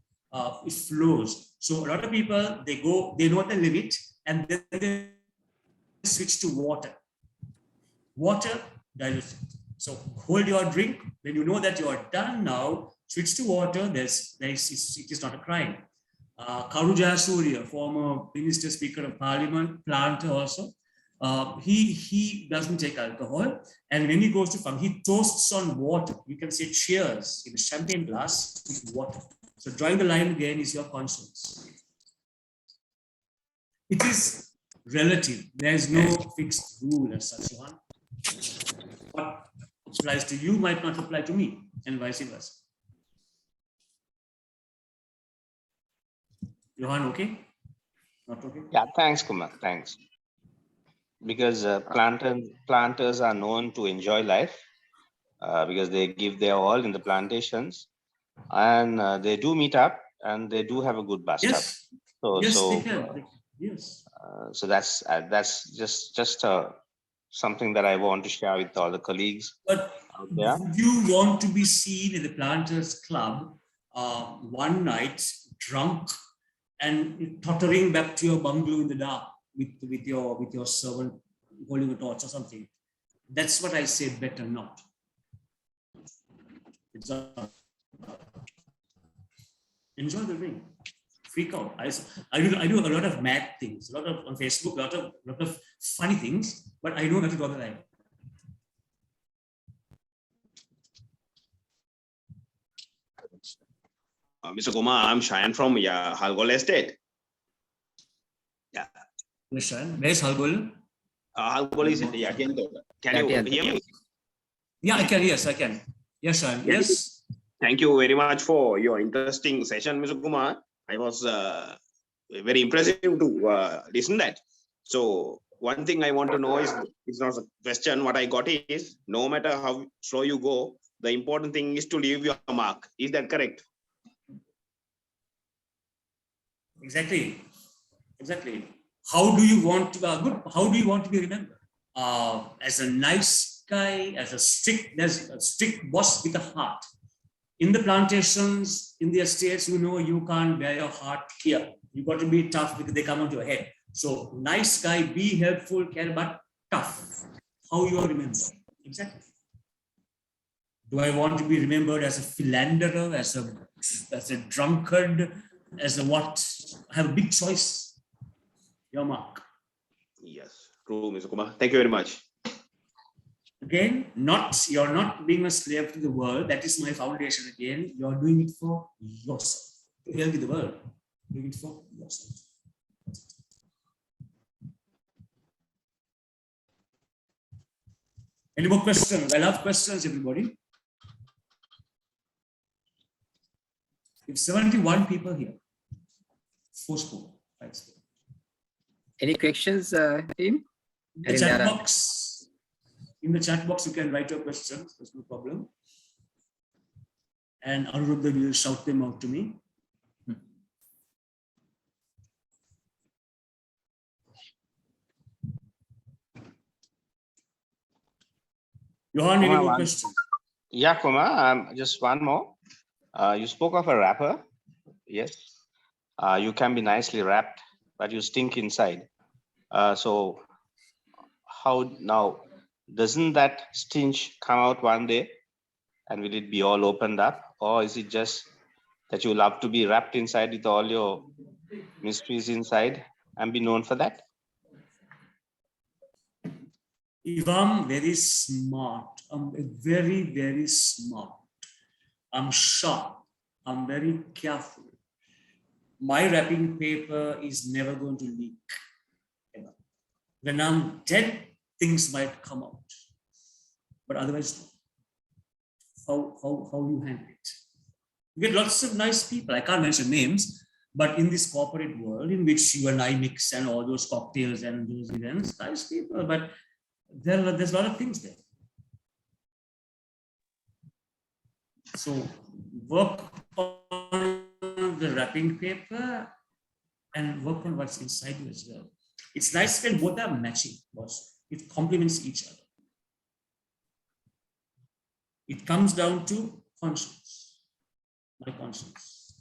It flows. So a lot of people, they know the limit, and then they switch to water. Water dilutes it. So hold your drink. When you know that you are done now, switch to water. It is not a crime. Karu Jayasuriya, former Minister, Speaker of Parliament, planter also, he doesn't take alcohol. And when he goes to farm, he toasts on water. You can say cheers in a champagne glass with water. So drawing the line again is your conscience. It is relative. There is no fixed rule as such one. What applies to you might not apply to me, and vice versa. Johan, okay? Not okay? Yeah, thanks, Kumar. Thanks. Because planters are known to enjoy life because they give their all in the plantations, and they do meet up and they do have a good bust up. Yes, they can. Yes. So that's just something that I want to share with all the colleagues. But would you want to be seen in the Planters Club one night, drunk and tottering back to your bungalow in the dark with your servant holding a torch or something? That's what I say. Better not. Enjoy the ring. Freak out. I do a lot of mad things, a lot of on Facebook, a lot of funny things, but I know how to draw the line. Mr. Kumar, I'm Shayan from Halgol Estate. Yeah. Yes, Shayan. Where's Halgol? Halgol is Can you hear me? Yeah, I can. Yes, I can. Yes, Shayan. Yes. Thank you very much for your interesting session, Mr. Kumar. I was very impressive to listen that. So one thing I want to know is, it's not a question. What I got is, no matter how slow you go, the important thing is to leave your mark. Is that correct? Exactly. How do you want to how do you want to be remembered? As a nice guy, as a strict boss with a heart. In the plantations, in the estates, you can't bear your heart here. You got to be tough because they come onto your head. So nice guy, be helpful, care, but tough. How you are remembered? Exactly. Do I want to be remembered as a philanderer, as a drunkard, as a what? I have a big choice. Your mark. Yes, true, Mr. Kumar. Thank you very much. Again, you're not being a slave to the world. That is my foundation again. You're doing it for yourself. To help with the world. Doing it for yourself. Any more questions? I love questions, everybody. It's 71 people here. 4 school. 5 school. Any questions, team? The chat box. In the chat box, you can write your questions. There's no problem. And Anuruddha will shout them out to me. Johan, any Kumar, more one- questions? Yeah, Kumar, just one more. You spoke of a rapper. Yes. You can be nicely wrapped, but you stink inside. So how now, doesn't that stench come out one day and will it be all opened up? Or is it just that you love to be wrapped inside with all your mysteries inside and be known for that? If I'm very smart, I'm very, very smart. I'm sharp. I'm very careful. My wrapping paper is never going to leak. Ever. When I'm dead, things might come out. But otherwise, how you handle it? You get lots of nice people. I can't mention names, but in this corporate world in which you and I mix and all those cocktails and those events, nice people, but there's a lot of things there. So work on the wrapping paper and work on what's inside you as well. It's nice when both are matching, boss. It complements each other. It comes down to conscience, my conscience.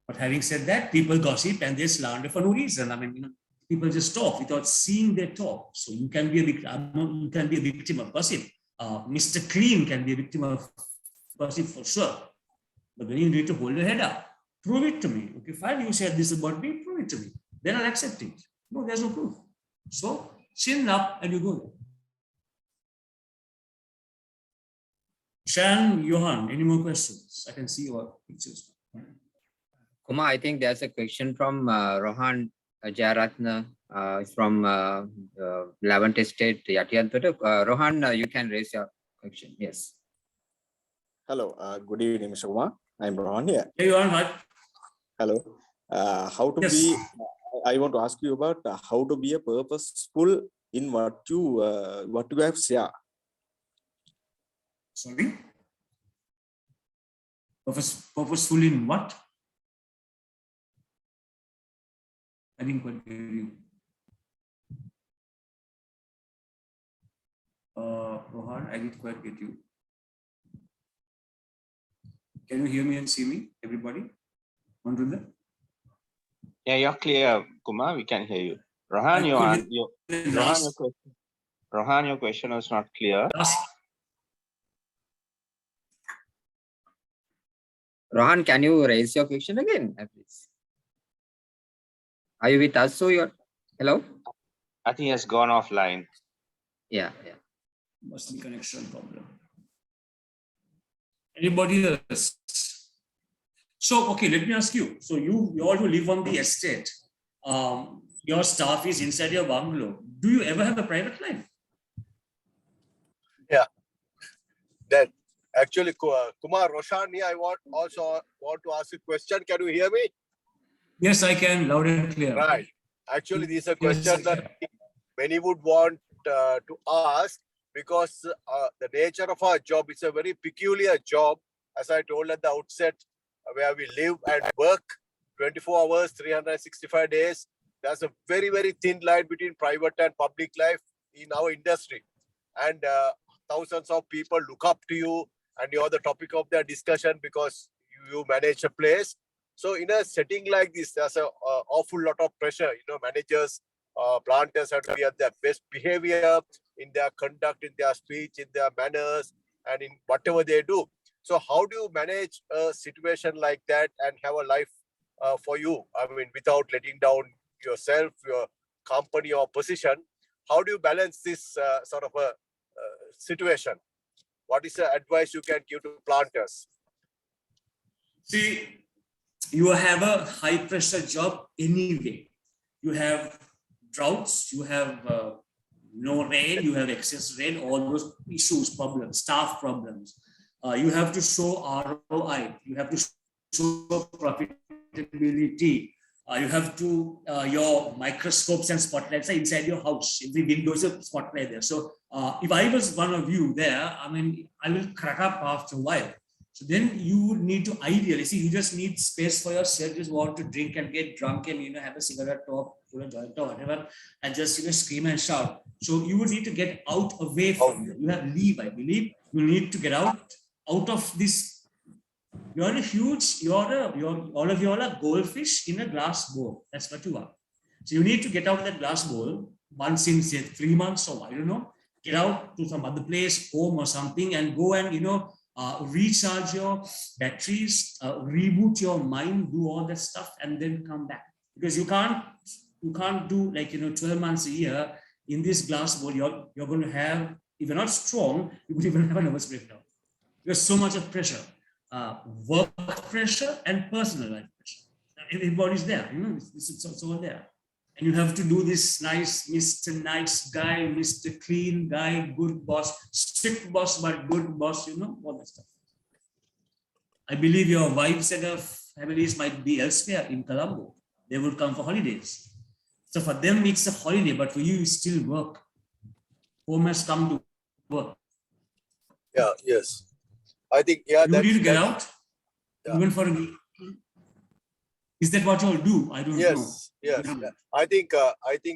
But having said that, people gossip and they slander for no reason. I mean, people just talk without seeing their talk. So you can be a victim. You can be a victim of gossip. Mr. Clean can be a victim of gossip for sure. But then you need to hold your head up. Prove it to me. Okay, fine. You said this about me. Prove it to me. Then I'll accept it. No, there's no proof. So chin up and you go there. Shan, Johan, any more questions? I can see your pictures. Kumar, I think there's a question from Rohan Jayaratna from Levante State, Yatiyantota. Rohan, you can raise your question. Yes. Hello, good evening, Mr. Kumar. I'm Rohan here. Hey, Johan, what? Hello. How to Yes. be, I want to ask you about how to be a purposeful in what you have shared. Sorry? Purposeful in what? I didn't quite hear you. Rohan, I didn't quite get you. Can you hear me and see me, everybody? Yeah, you're clear, Kumar. We can hear you. Rohan, your question was not clear. Rohan, can you raise your question again, please? Are you with us? So you're, hello? I think he has gone offline. Yeah. Must be connection problem. Anybody else? So, okay, let me ask you. So you all who live on the estate, your staff is inside your bungalow. Do you ever have a private life? Yeah. That actually, Kumar, Roshani, I also want to ask a question. Can you hear me? Yes, I can, loud and clear. Right. Actually, this is a Yes, question that many would want to ask, because the nature of our job is a very peculiar job, as I told at the outset, where we live and work 24 hours, 365 days. There's a very, very thin line between private and public life in our industry. And thousands of people look up to you and you're the topic of their discussion because you manage a place. So in a setting like this, there's an awful lot of pressure. Managers, planters have to be at their best behavior in their conduct, in their speech, in their manners, and in whatever they do. So how do you manage a situation like that and have a life for you? I mean, without letting down yourself, your company or position. How do you balance this sort of a situation? What is the advice you can give to planters? See, you have a high pressure job anyway. You have droughts, you have no rain, you have excess rain, all those issues, problems, staff problems. You have to show ROI, you have to show profitability. You have to, your microscopes and spotlights are inside your house. Every window is a spotlight there. So if I was one of you there, I mean, I will crack up after a while. So then you need to ideally, see, you just need space for yourself, just want to drink and get drunk and, have a cigarette talk pull a joint or whatever, and just scream and shout. So you would need to get out away from it. You have leave, I believe. You need to get out of this. You're a huge, all of you all are goldfish in a glass bowl. That's what you are. So you need to get out of that glass bowl once in say 3 months or I don't know, get out to some other place, home or something, and go and recharge your batteries, reboot your mind, do all that stuff, and then come back. Because you can't do 12 months a year in this glass bowl. You're going to have, if you're not strong, you could even have a nervous breakdown. There's so much of pressure, work pressure and personal life pressure. Everybody's there, it's all there. And you have to do this nice Mr. Nice guy, Mr. Clean guy, good boss, strict boss, but good boss, all that stuff. I believe your wives and families might be elsewhere in Colombo. They would come for holidays. So for them, it's a holiday, but for you, you still work. Home has come to work. Yeah, yes. I think, yeah. You need to get out, even for a week. Is that what you all do? I don't know. Yes. I think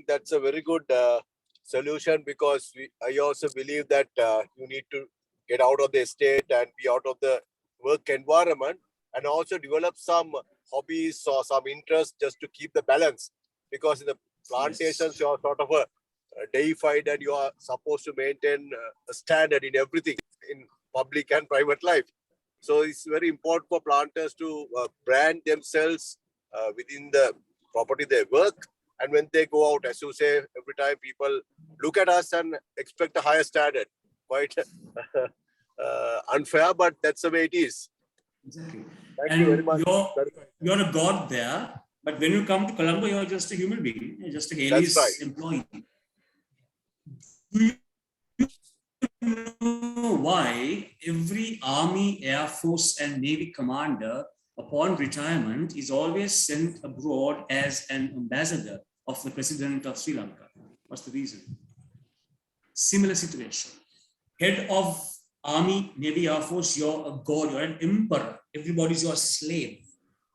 that's a very good solution, because I also believe that you need to get out of the estate and be out of the work environment, and also develop some hobbies or some interests just to keep the balance. Because in the plantations, you are sort of deified, and you are supposed to maintain a standard in everything in public and private life. So it's very important for planters to brand themselves within the property they work. And when they go out, as you say, every time people look at us and expect a higher standard. Quite unfair, but that's the way it is. Exactly. Thank you very much. You're a god there, but when you come to Colombo, you're just a human being. You're just a Haley's employee. Do you know why every Army, Air Force, and Navy commander upon retirement is always sent abroad as an ambassador of the president of Sri Lanka? What's the reason? Similar situation. Head of Army, Navy, Air Force, you're a god, you're an emperor. Everybody's your slave.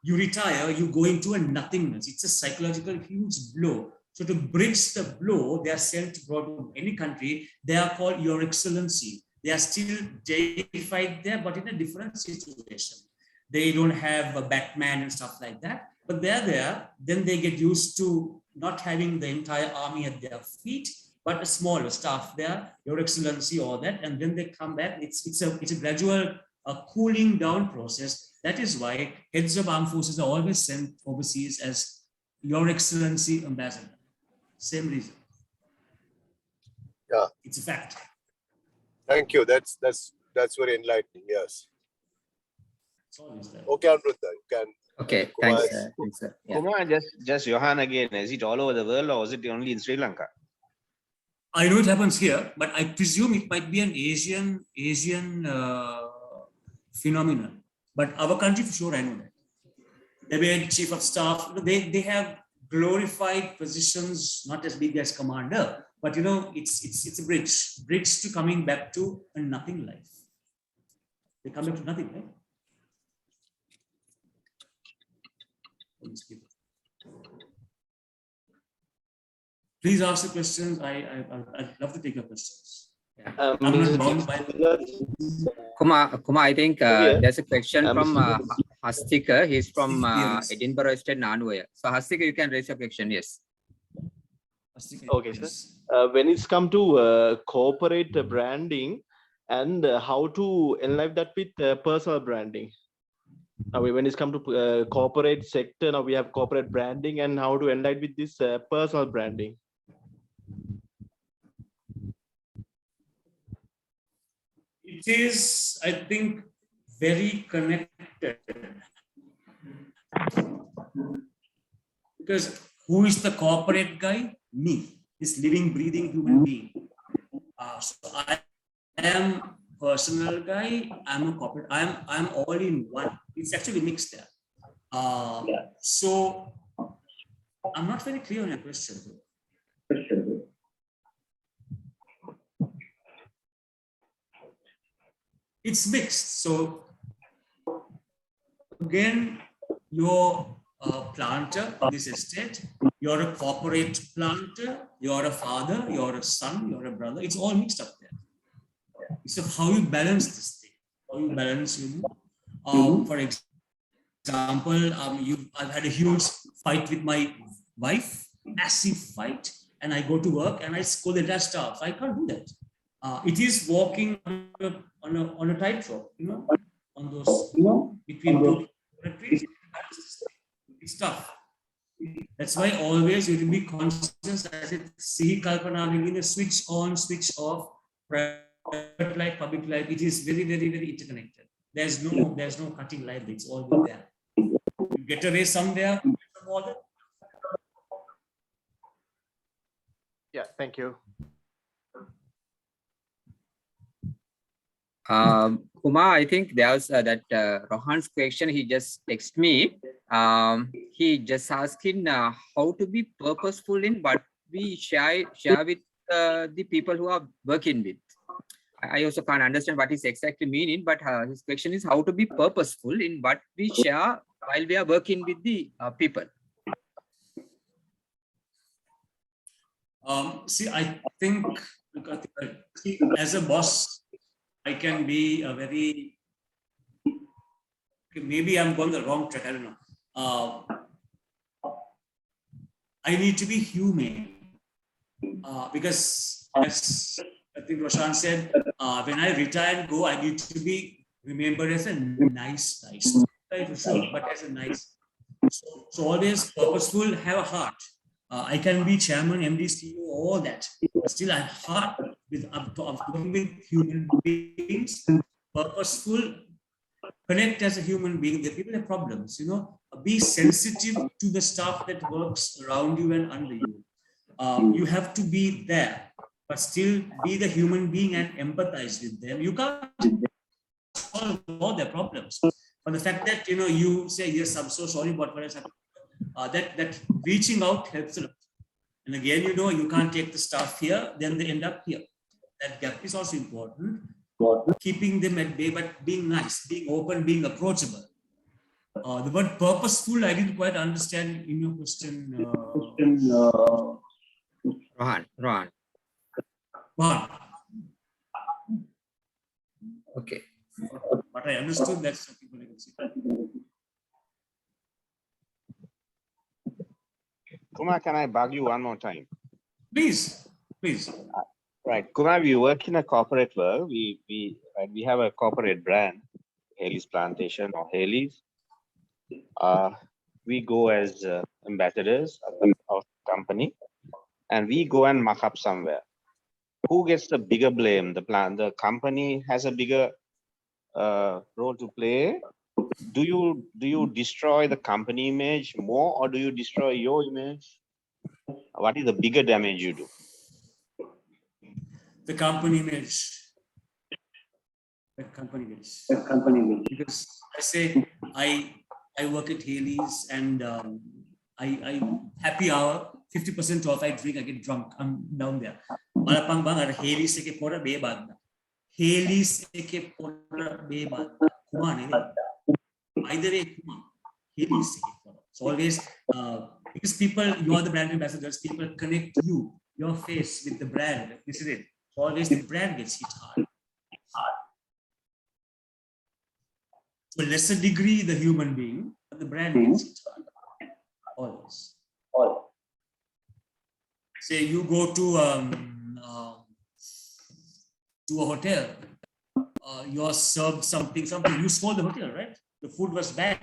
You retire, you go into a nothingness. It's a psychological huge blow. So to bridge the blow, they are sent abroad to any country. They are called Your Excellency. They are still deified there, but in a different situation. They don't have a Batman and stuff like that, but they're there. Then they get used to not having the entire army at their feet, but a smaller staff there, Your Excellency, all that, and then they come back. It's a gradual cooling down process. That is why heads of armed forces are always sent overseas as Your Excellency ambassador. Same reason. Yeah, it's a fact. Thank you. That's very enlightening. Yes. Okay, Amrita, you can. Okay, thanks, sir. Yeah. Kumar, just Johan again. Is it all over the world, or is it only in Sri Lanka? I know it happens here, but I presume it might be an Asian phenomenon. But our country, for sure, I know that. Maybe chief of staff, they have glorified positions, not as big as commander, but it's a bridge to coming back to a nothing life. They come back to nothing, right? Please ask the questions. I'd love to take your questions. Yeah. I'm not bound by Kumar, I think there's a question from Hastika. He's from Edinburgh Estate, Nanuaya. So Hastika, you can raise your question. Yes. Okay, sir. When it's come to corporate branding and how to enliven that with personal branding. Now, when it's come to corporate sector, now we have corporate branding and how to enliven with this personal branding. It is, I think, very connected. Because who is the corporate guy? Me, this living, breathing human being. So I am personal guy. I'm a corporate. I'm all in one. It's actually mixed there. So I'm not very clear on your question. It's mixed. So again, your planter in this estate, you're a corporate planter, you're a father, you're a son, you're a brother. It's all mixed up there. So how you balance this thing? How you balance, for example, I've had a huge fight with my wife, massive fight, and I go to work and I scold the entire staff. I can't do that. It is walking on a tightrope, on those between two countries. It's tough. That's why always you will be conscious as it see kalpana in a switch on, switch off, private life, public life. It is very, very, very interconnected. There's no cutting line. It's all there. You get away somewhere. Yeah, thank you. Kumar, I think there's that Rohan's question. He just texted me. He just asking how to be purposeful in what we share with the people who are working with. I also can't understand what he's exactly meaning, but his question is how to be purposeful in what we share while we are working with the people. See, I think as a boss, I can be a very, maybe I'm going the wrong track, I don't know. I need to be humane because as I think Roshan said, when I retire and go, I need to be remembered as a nice guy. Right, for sure, but as a nice. So always purposeful, have a heart. I can be chairman, MD, CEO, all that. But still, I have heart with human beings, purposeful, connect as a human being. The people have problems, be sensitive to the stuff that works around you and under you. You have to be there, but still be the human being and empathize with them. You can't solve all their problems. But the fact that, you say, yes, I'm so sorry about what has happened. That reaching out helps a lot. And again, you can't take the stuff here, then they end up here. That gap is also important. Keeping them at bay, but being nice, being open, being approachable. The word purposeful, I didn't quite understand in your question. Rohan. Okay. But I understood that's something I can see. Kumar, can I bug you one more time? Please. Right, Kumar, we work in a corporate world. We have a corporate brand, Haley's Plantation or Haley's. We go as ambassadors of the company, and we go and muck up somewhere. Who gets the bigger blame? The company has a bigger role to play. Do you destroy the company image more, or do you destroy your image? What is the bigger damage you do? The company image. Because I say I work at Haley's and I happy hour 50% off. I drink, I get drunk. I'm down there. Malapang bang ar Haley's ke pora bebad. Haley's ke pora bebad. Kumar ne. Either way, Kumar. Haley's ke pora. So always because people, you are the brand ambassadors. People connect your face with the brand. This is it. So always the brand gets hit hard. To a lesser degree, the human being, but the brand gets hit hard. Always. Say you go to a hotel, you're served something, you scold the hotel, right? The food was bad.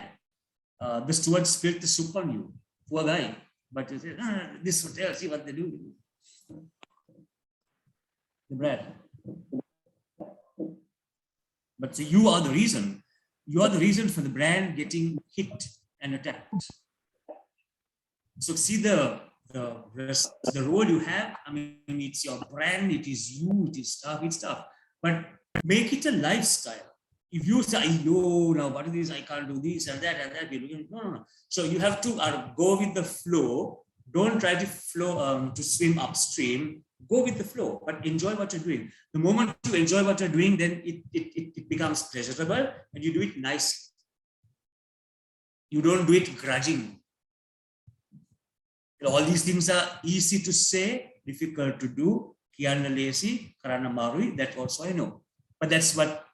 The steward spilled the soup on you. Poor guy. But you say, this hotel, see what they do. The brand. But so you are the reason. You are the reason for the brand getting hit and attacked. So see the role you have. I mean, it's your brand, it is you, it is stuff. But make it a lifestyle. If you say, now what is this? I can't do this and that. No. So you have to go with the flow. Don't try to flow to swim upstream. Go with the flow, but enjoy what you're doing. The moment you enjoy what you're doing, then it becomes pleasurable and you do it nicely. You don't do it grudging. All these things are easy to say, difficult to do. Kiana lazy, karana marui, that also I know. But that's what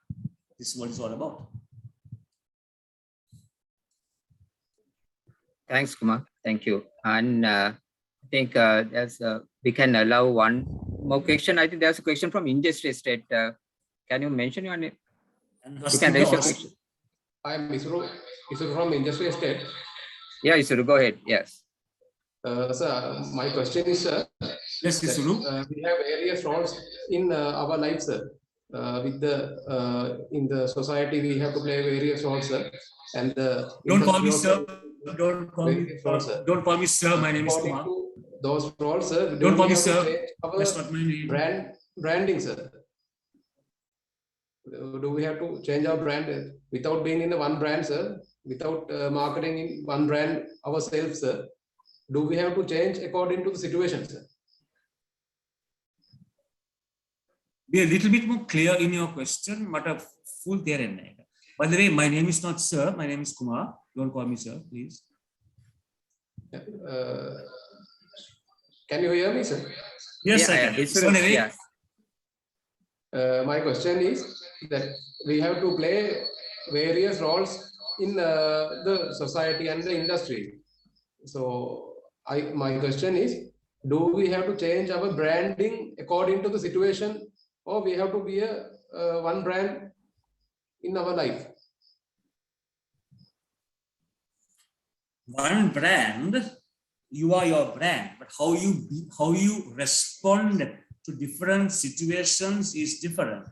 this world is all about. Thanks, Kumar. Thank you. And I think we can allow one more question. I think there's a question from Industry Estate. Can you mention your name? You can raise your question. I'm Isuru from Industry Estate. Yeah, Isuru, go ahead. Yes. Sir, my question is, sir, yes, Isuru. We have various roles in our life, sir. With the in the society, we have to play various roles, sir. And don't call me sir. Don't call me sir. Don't call me sir. My name is Kumar. Those roles, sir. Don't call me sir. That's not my name. Branding, sir. Do we have to change our brand without being in the one brand, sir? Without marketing in one brand ourselves, sir? Do we have to change according to the situation, sir? Be a little bit more clear in your question, but a full there and there. By the way, my name is not sir. My name is Kumar. Don't call me sir, please. Can you hear me, sir? Yes, I can. My question is that we have to play various roles in the society and the industry. So my question is, do we have to change our branding according to the situation, or we have to be a one brand in our life? One brand, you are your brand, but how you respond to different situations is different.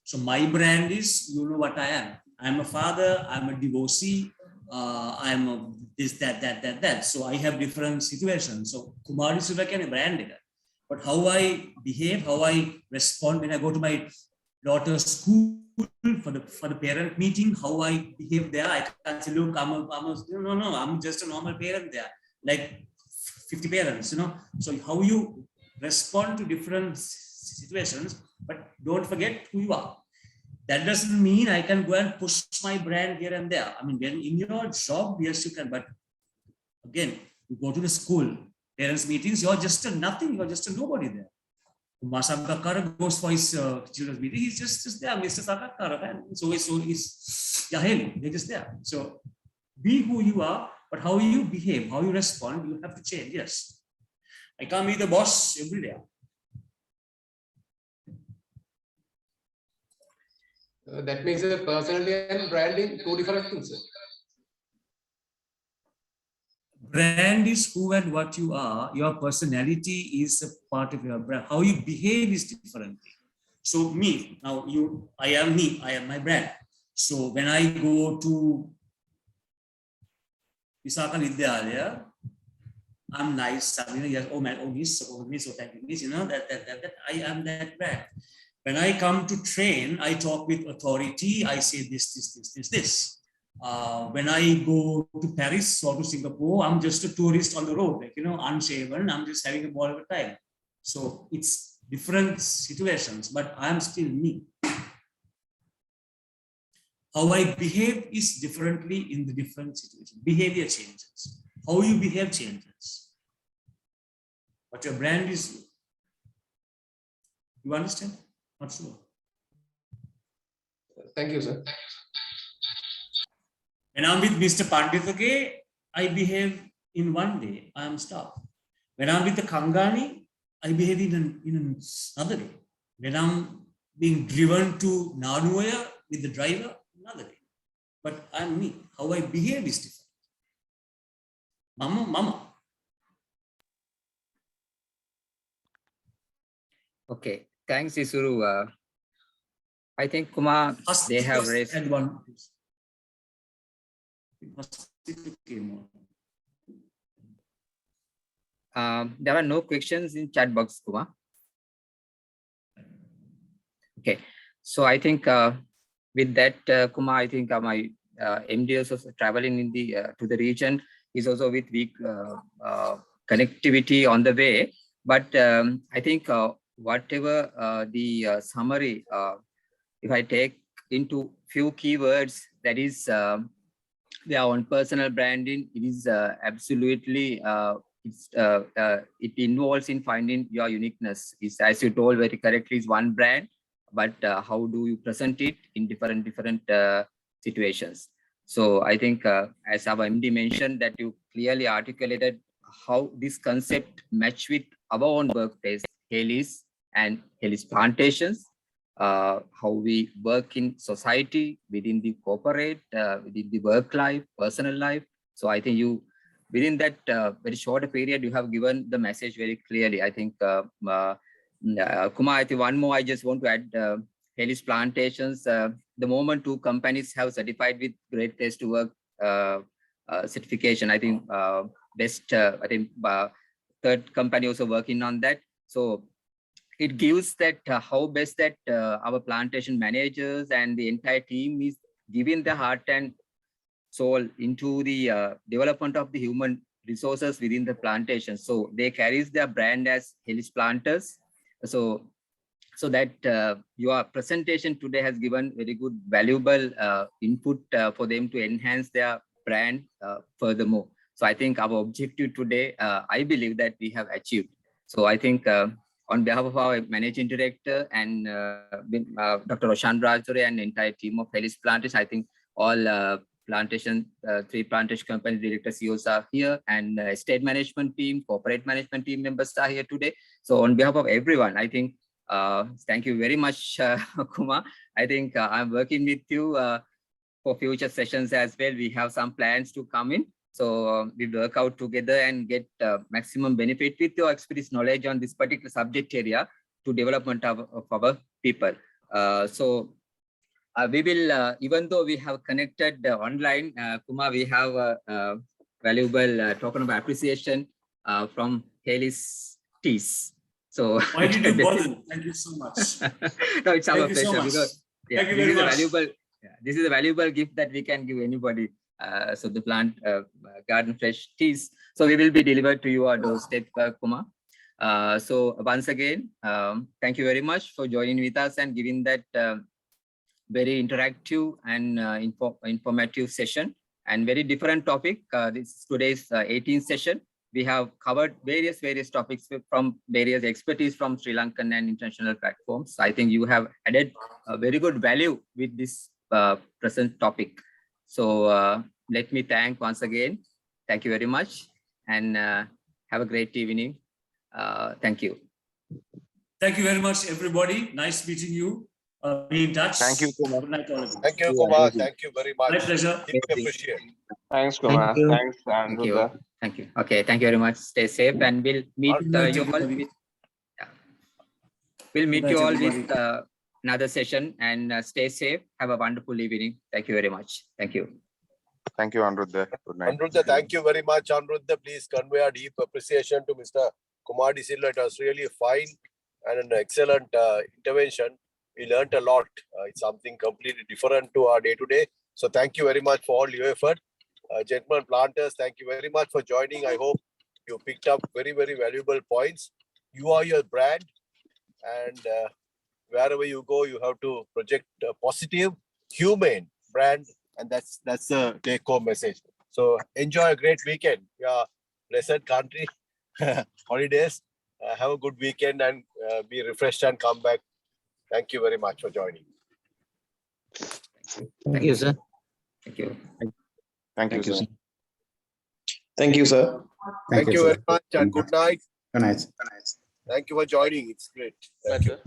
So my brand is, you know what I am. I'm a father, I'm a divorcee, I'm a this, that. So I have different situations. So Kumar is like a brand. But how I behave, how I respond when I go to my daughter's school for the parent meeting, how I behave there, I can't say, look, I'm just a normal parent there, like 50 parents, you know. So how you respond to different situations, but don't forget who you are. That doesn't mean I can go and push my brand here and there. I mean, when in your job, yes, you can, but again, you go to the school, parents meetings, you're just a nothing, you're just a nobody there. Kumar Sankar goes for his children's meeting, he's just there, Mr. Sankar, and so he's they're just there. So be who you are, but how you behave, how you respond, you have to change, yes. I can't be the boss every day. That means personality and branding, two different things, sir. Brand is who and what you are. Your personality is a part of your brand. How you behave is different. So me, now I am me, I am my brand. So when I go to Visakha Vidyalaya, I'm nice. I mean, yes, oh man, oh me, so thank you, you know, that I am that brand. When I come to train, I talk with authority. I say this. When I go to Paris or to Singapore, I'm just a tourist on the road, like, you know, unshaven. I'm just having a ball of a time. So it's different situations, but I'm still me. How I behave is differently in the different situations. Behavior changes. How you behave changes. But your brand is, you understand? Not sure. Thank you, sir. When I'm with Mr. Panditake, I behave in one way, I am staff. When I'm with the Kangani, I behave in another way. When I'm being driven to Nanuaya with the driver, another way. But I'm me. How I behave is different. Mama. Okay, thanks, Isuru. I think Kumar, they have raised. And one. There are no questions in chat box, Kumar. Okay, so I think with that, Kumar, I think my MD is also traveling in the to the region. He's also with weak connectivity on the way. But I think whatever the summary, if I take into few keywords, that is their own personal branding. It is absolutely, it it involves in finding your uniqueness. Is, as you told very correctly, is one brand, but how do you present it in different situations? So I think as our MD mentioned, that you clearly articulated how this concept match with our own workplace, Haley's and Haley's Plantations, how we work in society, within the corporate, within the work life, personal life. So I think you, within that very short period, you have given the message very clearly. I think, Kumar, I think one more I just want to add, Haley's Plantations, the moment 2 companies have certified with Great Place to Work certification, I think best, I think 3rd company also working on that. So it gives that how best that our plantation managers and the entire team is giving the heart and soul into the development of the human resources within the plantation. So they carries their brand as Haley's Planters. So that your presentation today has given very good, valuable input for them to enhance their brand furthermore. So I think our objective today, I believe that we have achieved. So I think on behalf of our Managing Director and Dr. Roshan Rajore and the entire team of Haley's Plantation, I think all plantation, 3 plantation company director CEOs are here, and estate management team, corporate management team members are here today. So on behalf of everyone, I think thank you very much, Kumar. I think I'm working with you for future sessions as well. We have some plans to come in. So we work out together and get maximum benefit with your expertise knowledge on this particular subject area to development of our people. So we will, even though we have connected online, Kumar, we have a valuable token of appreciation from Haley's Teas. So why did you bother? Thank you so much. No, it's our Thank you so pleasure much. because Thank you very much. this is a valuable gift that we can give anybody. So the plant garden fresh teas. So we will be delivered to your doorstep, Kumar. So once again, thank you very much for joining with us and giving that very interactive and informative session and very different topic. This is today's 18th session. We have covered various topics from various expertise from Sri Lankan and international platforms. I think you have added a very good value with this present topic. So let me thank once again. Thank you very much and have a great evening. Thank you. Thank you very much, everybody. Nice meeting you. Be in touch. Thank you, Kumar. Good night, all of you. Thank you, Kumar. Thank you very much. My pleasure. Deeply appreciate. Thanks, Kumar. Thanks, Anuruddha. Thank you. Okay, thank you very much. Stay safe and we'll meet you all with, we'll meet you all with another session and stay safe. Have a wonderful evening. Thank you very much. Thank you. Thank you, Anuruddha. Good night. Anuruddha, thank you very much. Anuruddha, please convey our deep appreciation to Mr. Kumar Silva. It was really fine and an excellent intervention. We learned a lot. It's something completely different to our day-to-day. So thank you very much for all your effort. Gentlemen planters, thank you very much for joining. I hope you picked up very valuable points. You are your brand, and wherever you go, you have to project a positive, humane brand, and that's the take-home message. So enjoy a great weekend. Yeah, blessed country, holidays. Have a good weekend and be refreshed and come back. Thank you very much for joining. Thank you, sir. Thank you. Thank you, sir. Thank you, sir. Thank you very much and good night. Good night. Thank you for joining. It's great. Thank you.